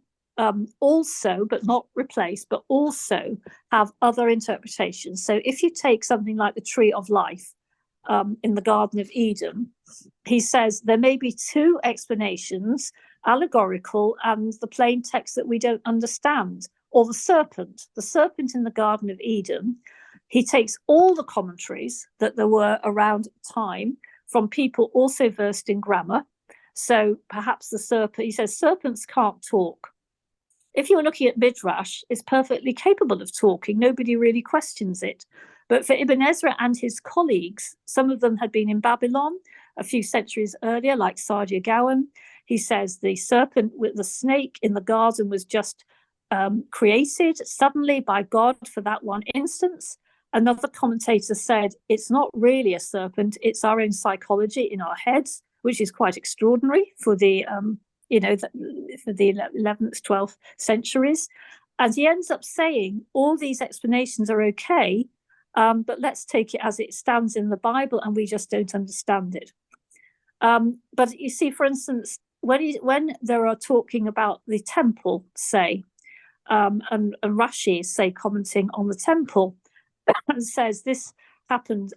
also, but not replace, but also have other interpretations. So if you take something like the tree of life in the Garden of Eden, he says there may be two explanations, allegorical and the plain text that we don't understand, or the serpent in the Garden of Eden. He takes all the commentaries that there were around at the time from people also versed in grammar. So perhaps the serpent, he says, serpents can't talk. If you're looking at Midrash, it's perfectly capable of talking. Nobody really questions it. But for Ibn Ezra and his colleagues, some of them had been in Babylon a few centuries earlier, like Saadia Gawain. He says the serpent with the snake in the garden was just created suddenly by God for that one instance. Another commentator said it's not really a serpent, it's our own psychology in our heads, which is quite extraordinary for the for the 11th, 12th centuries. And he ends up saying all these explanations are okay, but let's take it as it stands in the Bible, and we just don't understand it. But you see, for instance, when there are talking about the temple, say, and Rashi, say, commenting on the temple, and says this happened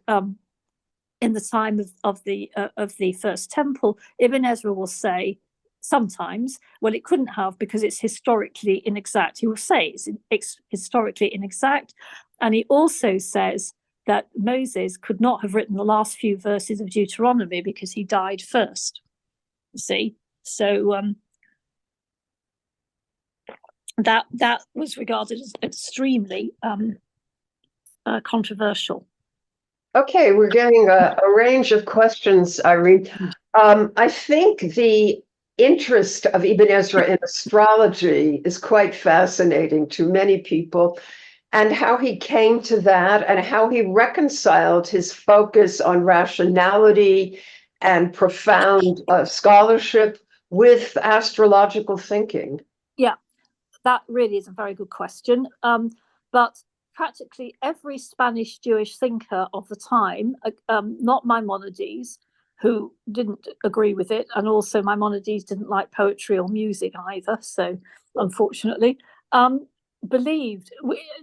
in the time of the first temple, Ibn Ezra will say sometimes, well, it couldn't have because it's historically inexact. He will say it's historically inexact. And he also says that Moses could not have written the last few verses of Deuteronomy because he died first. You see? So that was regarded as extremely controversial. Okay, we're getting a range of questions, Irene. I think the interest of Ibn Ezra in astrology is quite fascinating to many people, and how he came to that and how he reconciled his focus on rationality and profound scholarship with astrological thinking. Yeah, that really is a very good question. But practically every Spanish Jewish thinker of the time, not Maimonides, who didn't agree with it, and also Maimonides didn't like poetry or music either, so unfortunately, believed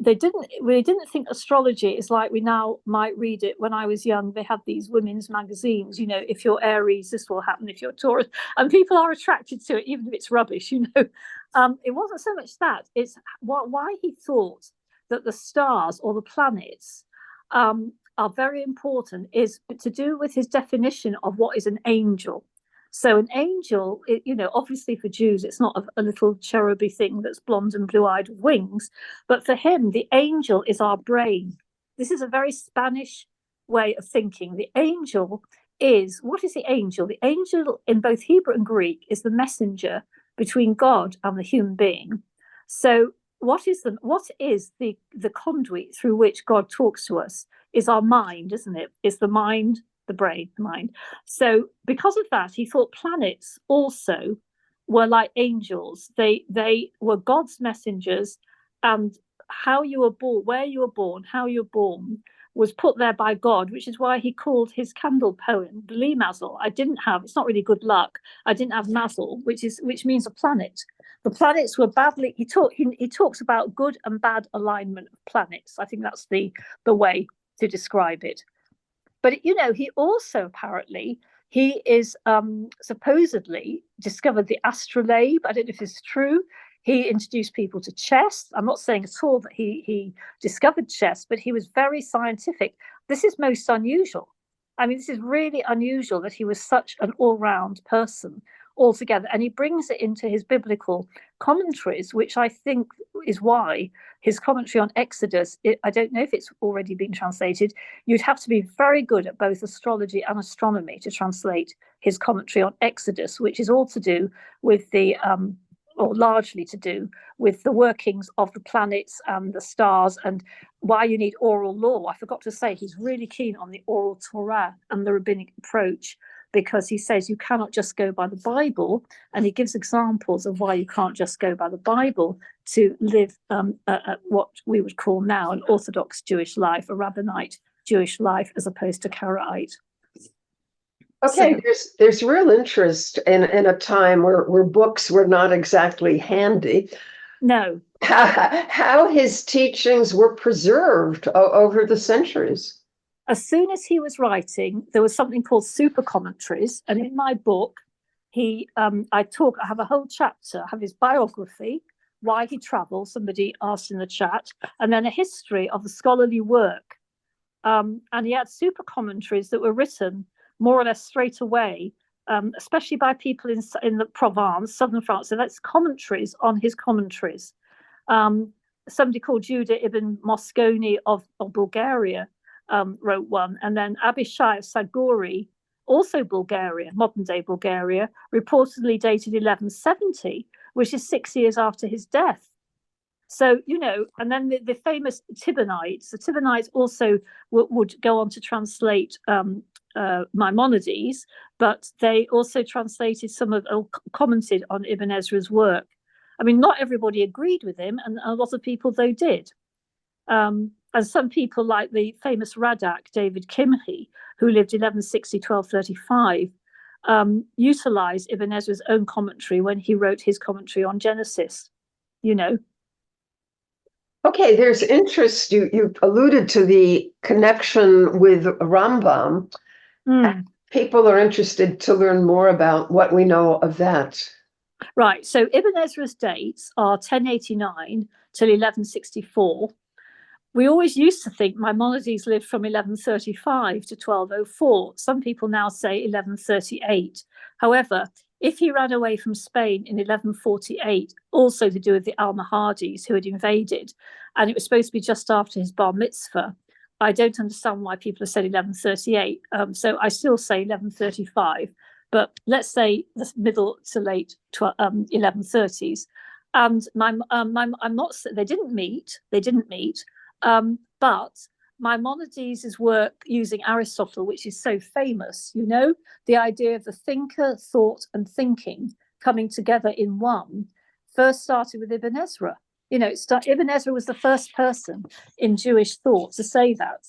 they didn't think astrology is like we now might read it. When I was young, they had these women's magazines, if you're Aries, this will happen, if you're Taurus, and people are attracted to it even if it's rubbish. It wasn't so much that, it's why he thought that the stars or the planets are very important is to do with his definition of what is an angel. So an angel, obviously for Jews, it's not a little cheruby thing that's blonde and blue-eyed with wings, but for him, the angel is our brain. This is a very Spanish way of thinking. The angel what is the angel? The angel in both Hebrew and Greek is the messenger between God and the human being. So what is the conduit through which God talks to us is our mind, isn't it? It's the mind, the brain, the mind. So because of that, he thought planets also were like angels. They were God's messengers, and how you were born, where you were born, how you're born was put there by God, which is why he called his candle poem Bli Mazel. It's not really good luck. I didn't have Mazel, which means a planet. The planets were badly, he talks about good and bad alignment of planets. I think that's the way to describe it. But he also apparently is supposedly discovered the astrolabe. I don't know if it's true. He introduced people to chess. I'm not saying at all that he discovered chess, but he was very scientific. This is most unusual. I mean, this is really unusual that he was such an all-round person. all together, and he brings it into his biblical commentaries, which I think is why his commentary on Exodus, I don't know if it's already been translated. You'd have to be very good at both astrology and astronomy to translate his commentary on Exodus, which is all to do with the or largely to do with the workings of the planets and the stars, and why you need oral law. I forgot to say, he's really keen on the oral Torah and the rabbinic approach, because he says you cannot just go by the Bible, and he gives examples of why you can't just go by the Bible to live what we would call now an Orthodox Jewish life, a Rabbinite Jewish life, as opposed to Karaite. Okay, So, there's real interest in a time where books were not exactly handy. no. How his teachings were preserved over the centuries. As soon as he was writing, there was something called super commentaries, and in my book, I have a whole chapter. I have his biography, why he travelled. Somebody asked in the chat, and then a history of the scholarly work. And he had super commentaries that were written more or less straight away, especially by people in the Provence, southern France. So that's commentaries on his commentaries. Somebody called Judah ibn Mosconi of Bulgaria wrote one, and then Abishai of Sagori, also Bulgaria, modern day Bulgaria, reportedly dated 1170, which is 6 years after his death. So, and then the famous Tibonites, the Tibonites also would go on to translate Maimonides, but they also translated commented on Ibn Ezra's work. I mean, not everybody agreed with him, and a lot of people, though, did. And some people, like the famous Radak, David Kimhi, who lived 1160-1235, utilized Ibn Ezra's own commentary when he wrote his commentary on Genesis, Okay, there's interest. You alluded to the connection with Rambam. People are interested to learn more about what we know of that. Right. So Ibn Ezra's dates are 1089 till 1164. We always used to think Maimonides lived from 1135 to 1204. Some people now say 1138. However, if he ran away from Spain in 1148, also to do with the Almohades who had invaded, and it was supposed to be just after his bar mitzvah, I don't understand why people have said 1138. So I still say 1135, but let's say the middle to late 1130s. And I'm not. They didn't meet. But Maimonides' work using Aristotle, which is so famous, the idea of the thinker, thought, and thinking coming together in one, first started with Ibn Ezra. Ibn Ezra was the first person in Jewish thought to say that,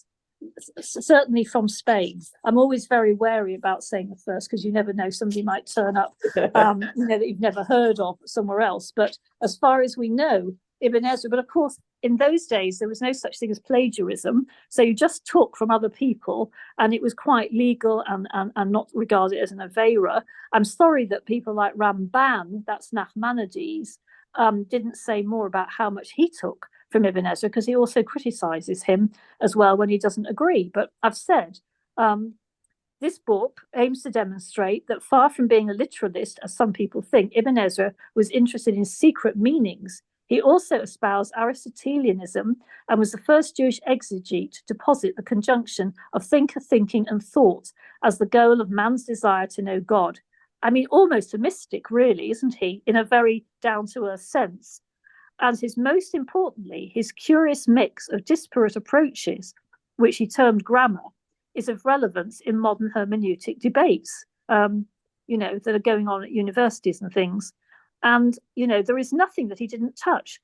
certainly from Spain. I'm always very wary about saying the first, because you never know, somebody might turn up, that you've never heard of somewhere else. But as far as we know, Ibn Ezra, but of course, in those days, there was no such thing as plagiarism. So you just took from other people, and it was quite legal and not regarded as an avera. I'm sorry that people like Ramban, that's Nachmanides, didn't say more about how much he took from Ibn Ezra, because he also criticizes him as well when he doesn't agree. But I've said, this book aims to demonstrate that far from being a literalist, as some people think, Ibn Ezra was interested in secret meanings. He also espoused Aristotelianism and was the first Jewish exegete to posit the conjunction of thinker, thinking, and thought as the goal of man's desire to know God. I mean, almost a mystic, really, isn't he, in a very down-to-earth sense? And most importantly, his curious mix of disparate approaches, which he termed grammar, is of relevance in modern hermeneutic debates, that are going on at universities and things. And, there is nothing that he didn't touch.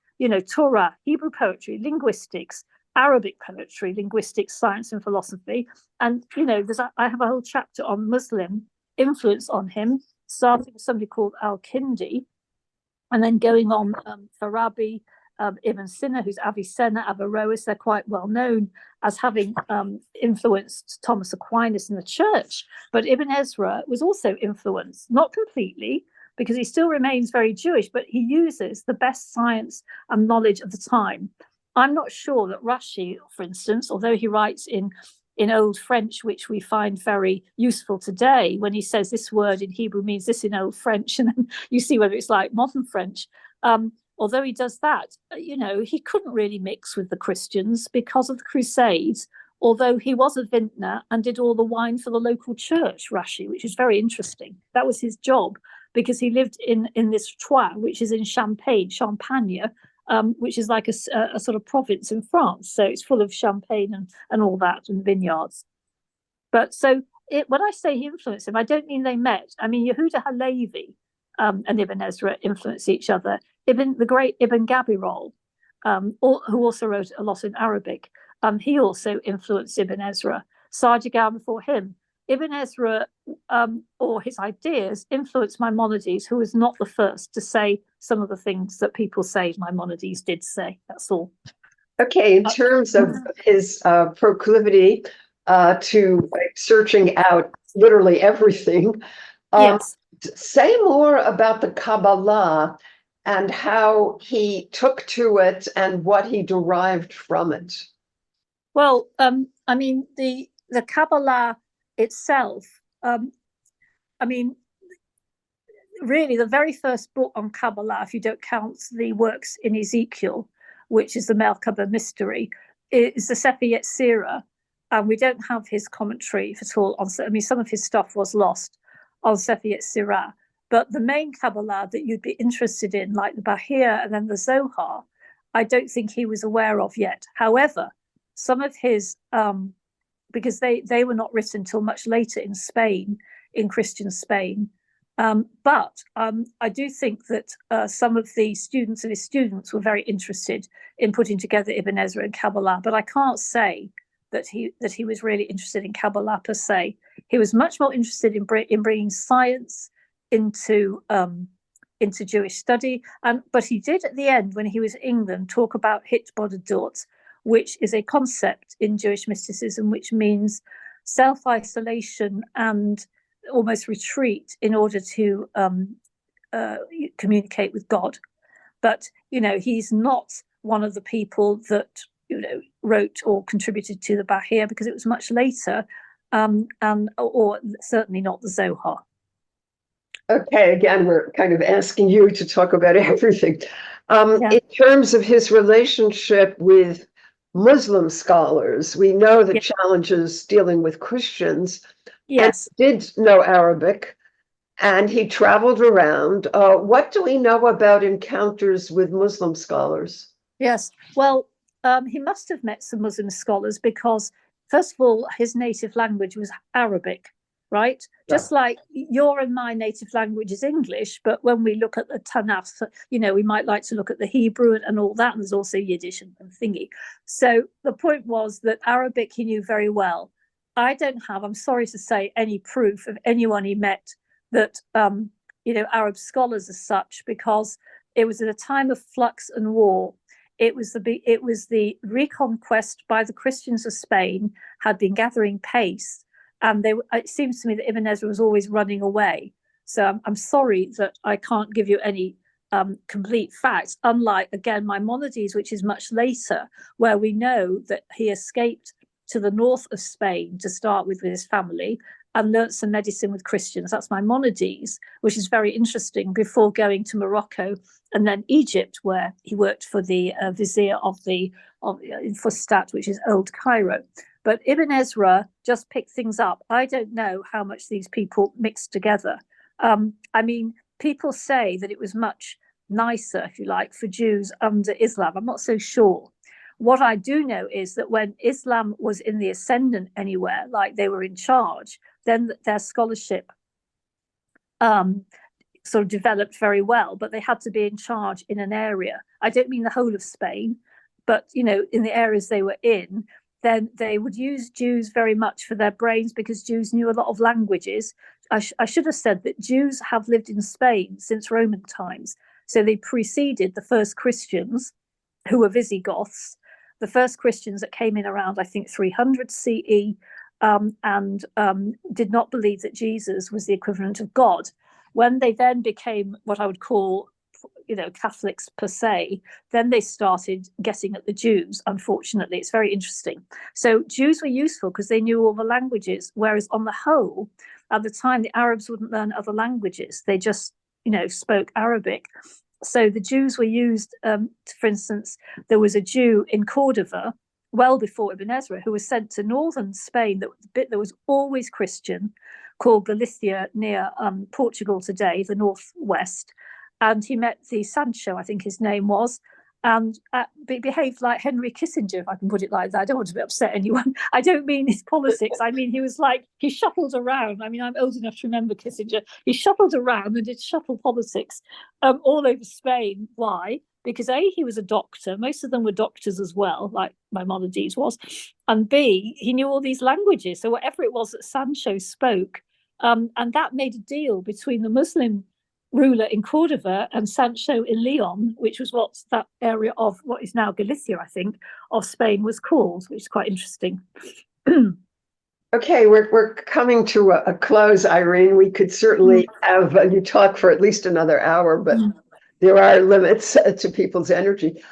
Torah, Hebrew poetry, linguistics, Arabic poetry, linguistics, science, and philosophy. And, I have a whole chapter on Muslim influence on him, starting with somebody called Al-Kindi, and then going on Farabi, Ibn Sina, who's Avicenna, Averroes. They're quite well known as having influenced Thomas Aquinas in the church. But Ibn Ezra was also influenced, not completely, because he still remains very Jewish, but he uses the best science and knowledge of the time. I'm not sure that Rashi, for instance, although he writes in in Old French, which we find very useful today, when he says this word in Hebrew means this in Old French, and then you see whether it's like modern French. Although he does that, he couldn't really mix with the Christians because of the Crusades, although he was a vintner and did all the wine for the local church, Rashi, which is very interesting. That was his job, because he lived in this Troyes, which is in Champagne, which is like a sort of province in France. So it's full of champagne and all that, and vineyards. But so when I say he influenced him, I don't mean they met. I mean, Yehuda Halevi and Ibn Ezra influenced each other. The great Ibn Gabirol, who also wrote a lot in Arabic, he also influenced Ibn Ezra. Sadiq before him. Ibn Ezra, or his ideas, influenced Maimonides, who was not the first to say some of the things that people say Maimonides did say. That's all. Okay, in terms of his proclivity to searching out literally everything, Yes. say more about the Kabbalah and how he took to it and what he derived from it. Well, I mean, the Kabbalah itself, really the very first book on Kabbalah, if you don't count the works in Ezekiel, which is the Merkaba mystery, is the Sefer Yetzirah, and we don't have his commentary at all on. I mean, some of his stuff was lost on Sefer Yetzirah, but the main Kabbalah that you'd be interested in, like the Bahir and then the Zohar, I don't think he was aware of yet. However, some of his, because they were not written until much later in Spain, in Christian Spain. But I do think that some of the students of his students were very interested in putting together Ibn Ezra and Cabala. But I can't say that he was really interested in Cabala per se. He was much more interested in bringing science into Jewish study. But he did at the end, when he was in England, talk about Hitbodedort, which is a concept in Jewish mysticism, which means self-isolation and almost retreat in order to communicate with God. But, he's not one of the people that, wrote or contributed to the Bahir, because it was much later, or certainly not the Zohar. Okay, again, we're kind of asking you to talk about everything. Yeah. In terms of his relationship with Muslim scholars, we know the challenges dealing with Christians. Yes. And did know Arabic, and he traveled around. What do we know about encounters with Muslim scholars? Yes. Well, he must have met some Muslim scholars because, first of all, his native language was Arabic, right? Yeah. Just like your and my native language is English, but when we look at the Tanakh, we might like to look at the Hebrew and all that, and there's also Yiddish and thingy. So the point was that Arabic he knew very well. I don't have, I'm sorry to say, any proof of anyone he met that, Arab scholars as such, because it was at a time of flux and war. It was the reconquest by the Christians of Spain had been gathering pace, and it seems to me that Ibn Ezra was always running away. So I'm sorry that I can't give you any complete facts, unlike, again, Maimonides, which is much later, where we know that he escaped to the north of Spain to start with his family and learnt some medicine with Christians. That's Maimonides, which is very interesting, before going to Morocco and then Egypt, where he worked for the vizier of Fustat, which is Old Cairo. But Ibn Ezra just picked things up. I don't know how much these people mixed together. People say that it was much nicer, if you like, for Jews under Islam. I'm not so sure. What I do know is that when Islam was in the ascendant anywhere, like they were in charge, then their scholarship sort of developed very well, but they had to be in charge in an area. I don't mean the whole of Spain, but, in the areas they were in, then they would use Jews very much for their brains, because Jews knew a lot of languages. I should have said that Jews have lived in Spain since Roman times. So they preceded the first Christians, who were Visigoths, the first Christians that came in around, I think, 300 CE, and did not believe that Jesus was the equivalent of God. When they then became what I would call Catholics per se. Then they started getting at the Jews. Unfortunately, it's very interesting. So Jews were useful because they knew all the languages, whereas on the whole, at the time, the Arabs wouldn't learn other languages. They just, spoke Arabic. So the Jews were used. For instance, there was a Jew in Cordova well before Ibn Ezra who was sent to northern Spain, the bit that was always Christian, called Galicia near Portugal today, the northwest. And he met the Sancho, I think his name was, and behaved like Henry Kissinger, if I can put it like that. I don't want to upset anyone. I don't mean his politics. I mean, he shuffled around. I mean, I'm old enough to remember Kissinger. He shuffled around and did shuffle politics all over Spain. Why? Because A, he was a doctor. Most of them were doctors as well, like Maimonides was. And B, he knew all these languages. So whatever it was that Sancho spoke, and that made a deal between the Muslim ruler in Cordova and Sancho in Leon, which was what that area of what is now Galicia, I think, of Spain was called, which is quite interesting. Okay, we're coming to a close, Irene. We could certainly have you talk for at least another hour, but there are limits to people's energy.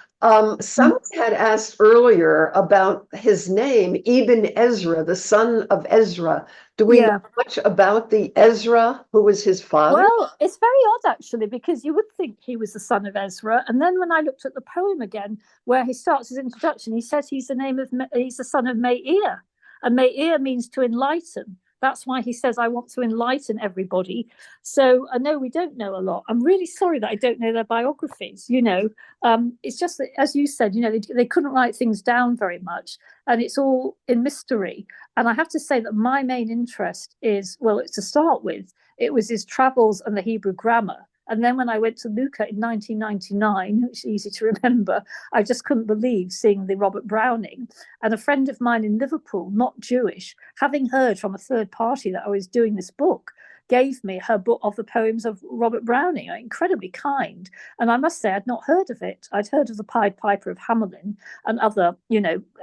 Someone had asked earlier about his name, Ibn Ezra, the son of Ezra. Do we know much about the Ezra who was his father? Well, it's very odd, actually, because you would think he was the son of Ezra. And then when I looked at the poem again, where he starts his introduction, he says he's the son of Meir. And Meir means to enlighten. That's why he says, I want to enlighten everybody. So I know we don't know a lot. I'm really sorry that I don't know their biographies. It's just that, as you said, they couldn't write things down very much. And it's all in mystery. And I have to say that my main interest is, well, to start with, it was his travels and the Hebrew grammar. And then when I went to Luca in 1999, which is easy to remember, I just couldn't believe seeing the Robert Browning. And a friend of mine in Liverpool, not Jewish, having heard from a third party that I was doing this book, gave me her book of the poems of Robert Browning, incredibly kind. And I must say, I'd not heard of it. I'd heard of the Pied Piper of Hamelin and other,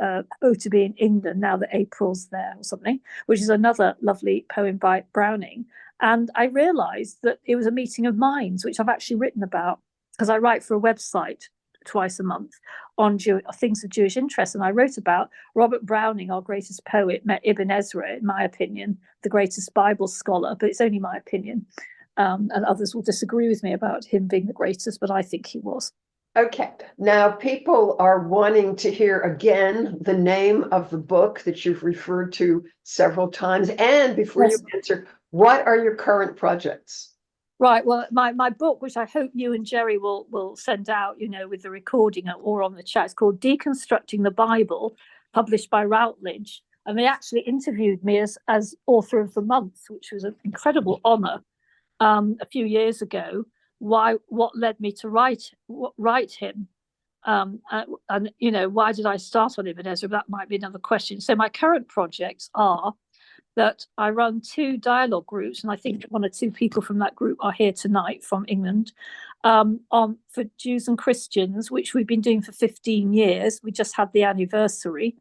Oh, to be in England, now that April's there or something, which is another lovely poem by Browning. And I realized that it was a meeting of minds, which I've actually written about because I write for a website twice a month on things of Jewish interest. And I wrote about Robert Browning, our greatest poet, met Ibn Ezra, in my opinion, the greatest Bible scholar, but it's only my opinion. And others will disagree with me about him being the greatest, but I think he was. Okay, now people are wanting to hear again the name of the book that you've referred to several times. And before you answer, what are your current projects? Right. Well, my book, which I hope you and Jerry will send out, with the recording or on the chat, it's called Deconstructing the Bible, published by Routledge. And they actually interviewed me as author of the month, which was an incredible honor a few years ago. What led me to write him? And why did I start on Ibn Ezra? That might be another question. So my current projects are that I run 2 dialogue groups, and I think 1 or 2 people from that group are here tonight from England, for Jews and Christians, which we've been doing for 15 years. We just had the anniversary.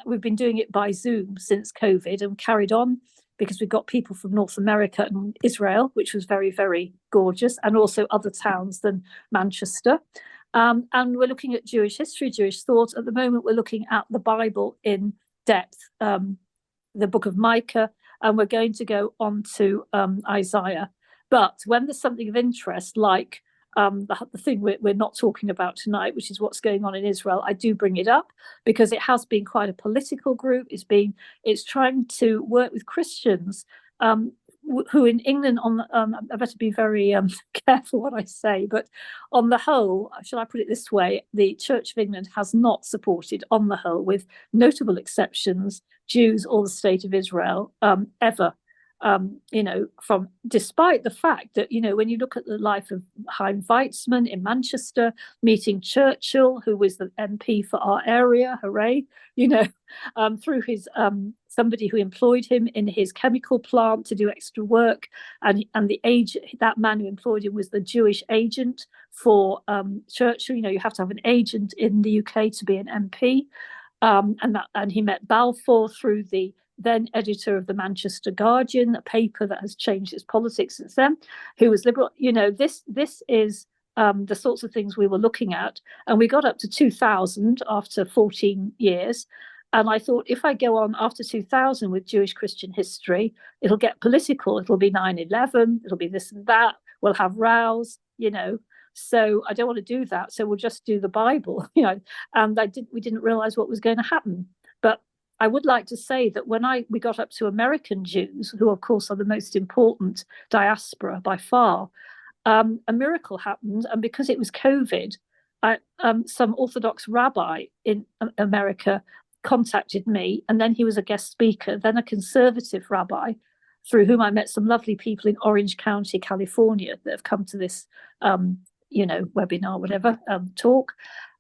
We've been doing it by Zoom since COVID and carried on because we've got people from North America and Israel, which was very, very gorgeous, and also other towns than Manchester. And we're looking at Jewish history, Jewish thought. At the moment, we're looking at the Bible in depth, the book of Micah, and we're going to go on to Isaiah. But when there's something of interest, like the thing we're not talking about tonight, which is what's going on in Israel, I do bring it up because it has been quite a political group. It's trying to work with Christians who in England, I better be very careful what I say, but on the whole, shall I put it this way, the Church of England has not supported, on the whole, with notable exceptions, Jews or the state of Israel ever. From despite the fact that, when you look at the life of Chaim Weizmann in Manchester, meeting Churchill, who was the MP for our area, hooray, through his somebody who employed him in his chemical plant to do extra work, and that man who employed him was the Jewish agent for Churchill. You have to have an agent in the UK to be an MP, and he met Balfour through the then editor of the Manchester Guardian, a paper that has changed its politics since then, who was liberal. This is the sorts of things we were looking at. And we got up to 2000 after 14 years. And I thought, if I go on after 2000 with Jewish Christian history, it'll get political. It'll be 9/11. It'll be this and that. We'll have rows, So I don't want to do that. So we'll just do the Bible, And we didn't realize what was going to happen. But I would like to say that when we got up to American Jews, who of course are the most important diaspora by far, a miracle happened. And because it was COVID, some Orthodox rabbi in America contacted me, and then he was a guest speaker, then a conservative rabbi, through whom I met some lovely people in Orange County, California, that have come to this, webinar, whatever, talk,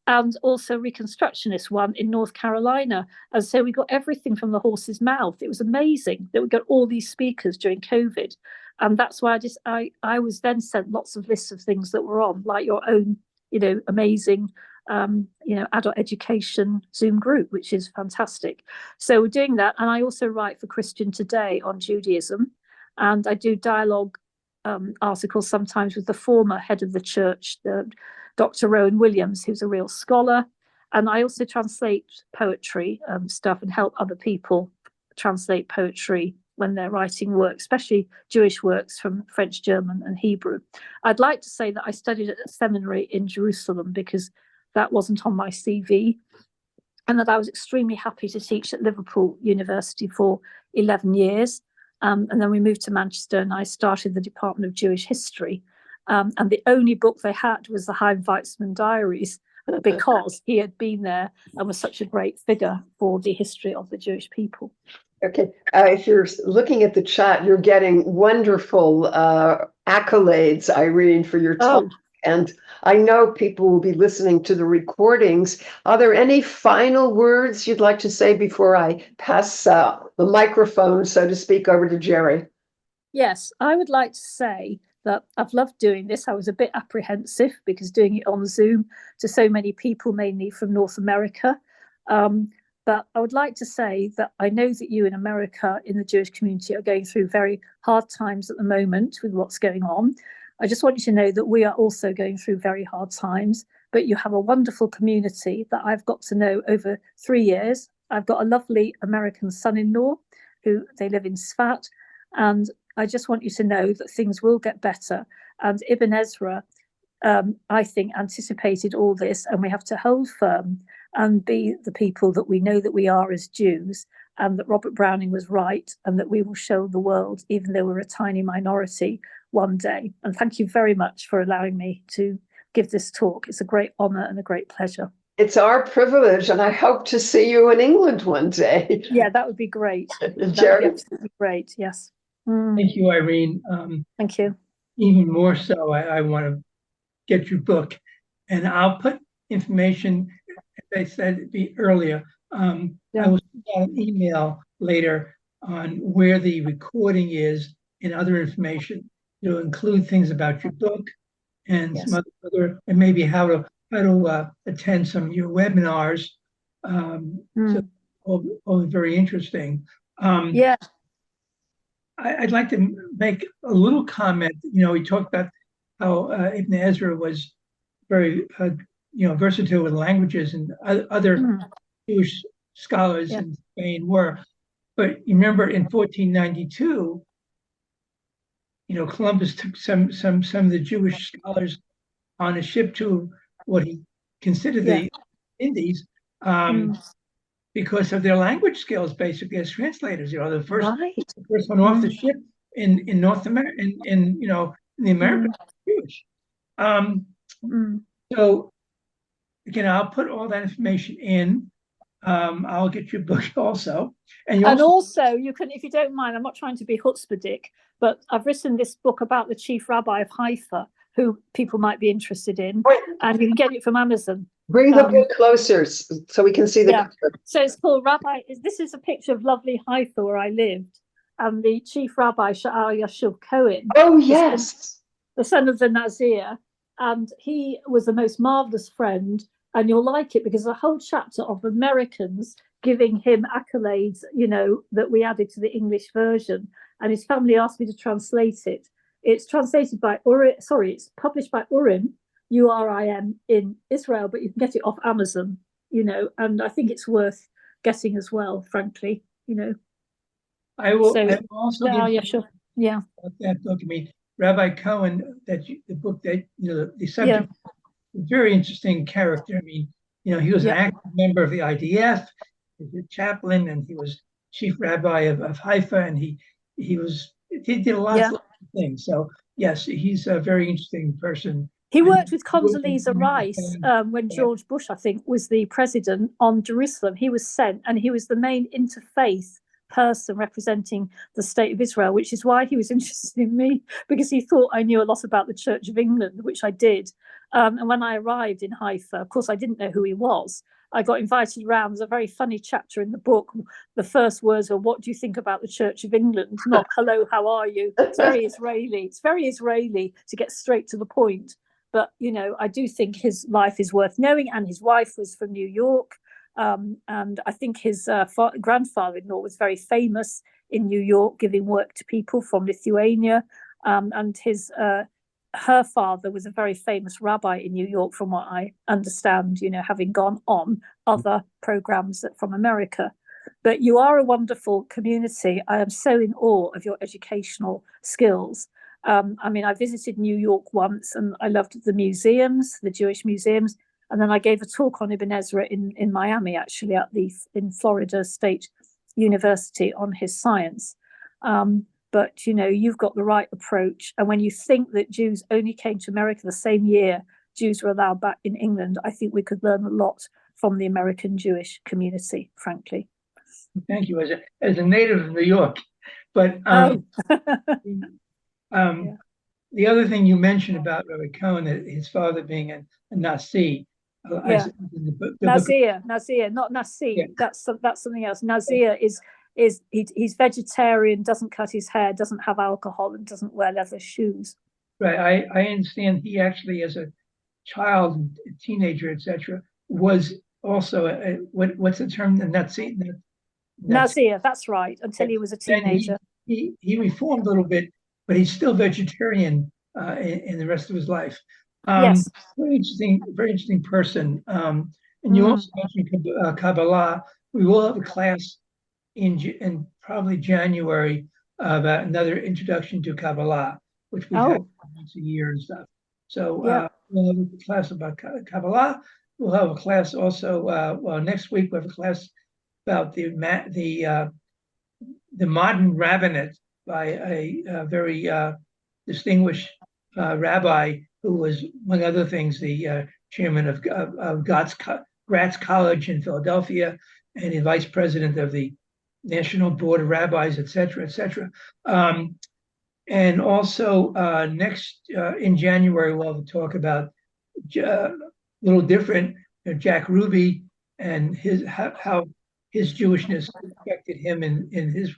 and also Reconstructionist one in North Carolina. And so we got everything from the horse's mouth. It was amazing that we got all these speakers during COVID. And that's why I was then sent lots of lists of things that were on, like your own, amazing, adult education Zoom group, which is fantastic. So we're doing that. And I also write for Christian Today on Judaism. And I do dialogue articles sometimes with the former head of the church, Dr. Rowan Williams, who's a real scholar. And I also translate poetry stuff and help other people translate poetry when they're writing work, especially Jewish works from French, German, and Hebrew. I'd like to say that I studied at a seminary in Jerusalem because that wasn't on my CV, and that I was extremely happy to teach at Liverpool University for 11 years. And then we moved to Manchester and I started the Department of Jewish History. And the only book they had was the Chaim Weizmann Diaries, because he had been there and was such a great figure for the history of the Jewish people. Okay, if you're looking at the chat, you're getting wonderful accolades, Irene, for your talk. Oh. And I know people will be listening to the recordings. Are there any final words you'd like to say before I pass the microphone, so to speak, over to Jerry? Yes, I would like to say that I've loved doing this. I was a bit apprehensive because doing it on Zoom to so many people, mainly from North America. But I would like to say that I know that you in America, in the Jewish community, are going through very hard times at the moment with what's going on. I just want you to know that we are also going through very hard times, but you have a wonderful community that I've got to know over 3 years. I've got a lovely American son-in-law they live in Sfat, and I just want you to know that things will get better. And Ibn Ezra, I think, anticipated all this, and we have to hold firm and be the people that we know that we are as Jews, and that Robert Browning was right, and that we will show the world, even though we're a tiny minority, one day. And thank you very much for allowing me to give this talk. It's a great honor and a great pleasure. It's our privilege, and I hope to see you in England one day. Yeah, that would be great. Jerry? That would be absolutely great, yes. Thank you, Irene. Thank you. Even more so, I want to get your book, and I'll put information, as I said earlier, I will send out an email later on where the recording is and other information. It'll include things about your book and some other, and maybe how to attend some of your webinars. So all very interesting. I'd like to make a little comment. We talked about how Ibn Ezra was very, versatile with languages, and other Jewish scholars in Spain were. But you remember in 1492, Columbus took some of the Jewish scholars on a ship to what he considered the Indies, because of their language skills, basically as translators. The first one off the ship in North America, in the Americas, Jewish. So again, I'll put all that information in. I'll get your book also. And also you can, if you don't mind, I'm not trying to be chutzpahdik, but I've written this book about the chief rabbi of Haifa, who people might be interested in, and you can get it from Amazon. Bring the book closer so we can see the cover. So it's called this is a picture of lovely Haifa where I lived, and the chief rabbi, Sha'ar Yashuv Cohen. Oh, yes. The son of the Nazir, and he was the most marvelous friend, and you'll like it because there's a whole chapter of Americans giving him accolades, that we added to the English version, and his family asked me to translate it. It's translated by it's published by Urim, URIM in Israel, but you can get it off Amazon, and I think it's worth getting as well, frankly, I will, So, I will also yeah, give yeah, sure. Yeah, that book. I mean, Rabbi Cohen, the book that, the yeah, subject, very interesting character. I mean, he was an yeah, active member of the IDF, he was a chaplain, and he was chief rabbi of Haifa, and he did lots yeah. of things. So yes, he's a very interesting person. He I worked with wouldn't Condoleezza Rice understand when that. George Bush, I think, was the president on Jerusalem. He was sent, and he was the main interfaith person representing the state of Israel, which is why he was interested in me, because he thought I knew a lot about the Church of England, which I did. And when I arrived in Haifa, of course, I didn't know who he was. I got invited around. There's a very funny chapter in the book. The first words were, "What do you think about the Church of England?" Not, "Hello, how are you?" It's very Israeli. It's very Israeli to get straight to the point. But, I do think his life is worth knowing. And his wife was from New York. And I think his grandfather-in-law was very famous in New York, giving work to people from Lithuania. And her father was a very famous rabbi in New York, from what I understand, having gone on other programs from America. But you are a wonderful community. I am so in awe of your educational skills. I mean, I visited New York once, and I loved the museums, the Jewish museums. And then I gave a talk on Ibn Ezra in Miami, actually, in Florida State University, on his science. But you've got the right approach. And when you think that Jews only came to America the same year Jews were allowed back in England, I think we could learn a lot from the American Jewish community, frankly. Thank you. As a native of New York, but Yeah. the other thing you mentioned about Rabbi Cohen, that his father being a Nasi, Yeah. Nazir, not Nasi. Yeah. That's something else. Nazir is he's vegetarian, doesn't cut his hair, doesn't have alcohol, and doesn't wear leather shoes. Right. I understand he actually, as a child, teenager, etc., was also what's the term? The Nazi. Nazir, that's right. Until he was a teenager. He reformed a little bit, but he's still vegetarian in the rest of his life. Yes. Very interesting person. And you also mentioned Kabbalah. We will have a class in probably January about another introduction to Kabbalah, which we've had once a year and stuff. So we'll have a class about Kabbalah. We'll have a class also. Well, next week we have a class about the modern rabbinate by a very distinguished rabbi who was, among other things, the chairman of Gratz College in Philadelphia and the vice president of the National Board of Rabbis, et cetera, et cetera. And also in January, we'll have a talk about a little different, Jack Ruby and how his Jewishness affected him in his,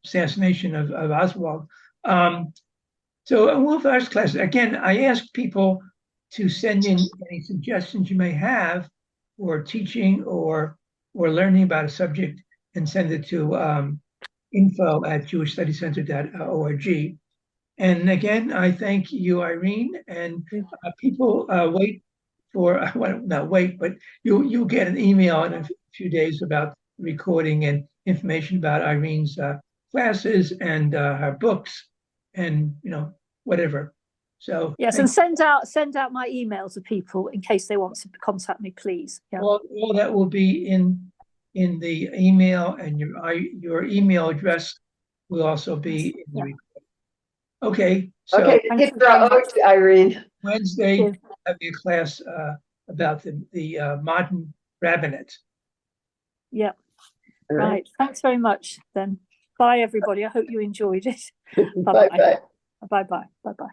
assassination of Oswald. So we'll have our class. Again, I ask people to send in any suggestions you may have for teaching or learning about a subject, and send it to info@jewishstudiecenter.org. And again, I thank you, Irene, and people wait for, well, not wait, but you'll get an email in a few days about recording and information about Irene's classes and her books and, whatever. So yes, and send out my email to people in case they want to contact me, please. Yeah. All that will be in the email, and your email address will also be in the recording. Okay. So Thank you, Irene. Wednesday, having a class about the modern rabbinate. Yeah. Right. Thanks very much then. Bye, everybody. I hope you enjoyed it. Bye-bye. Bye-bye. Bye-bye.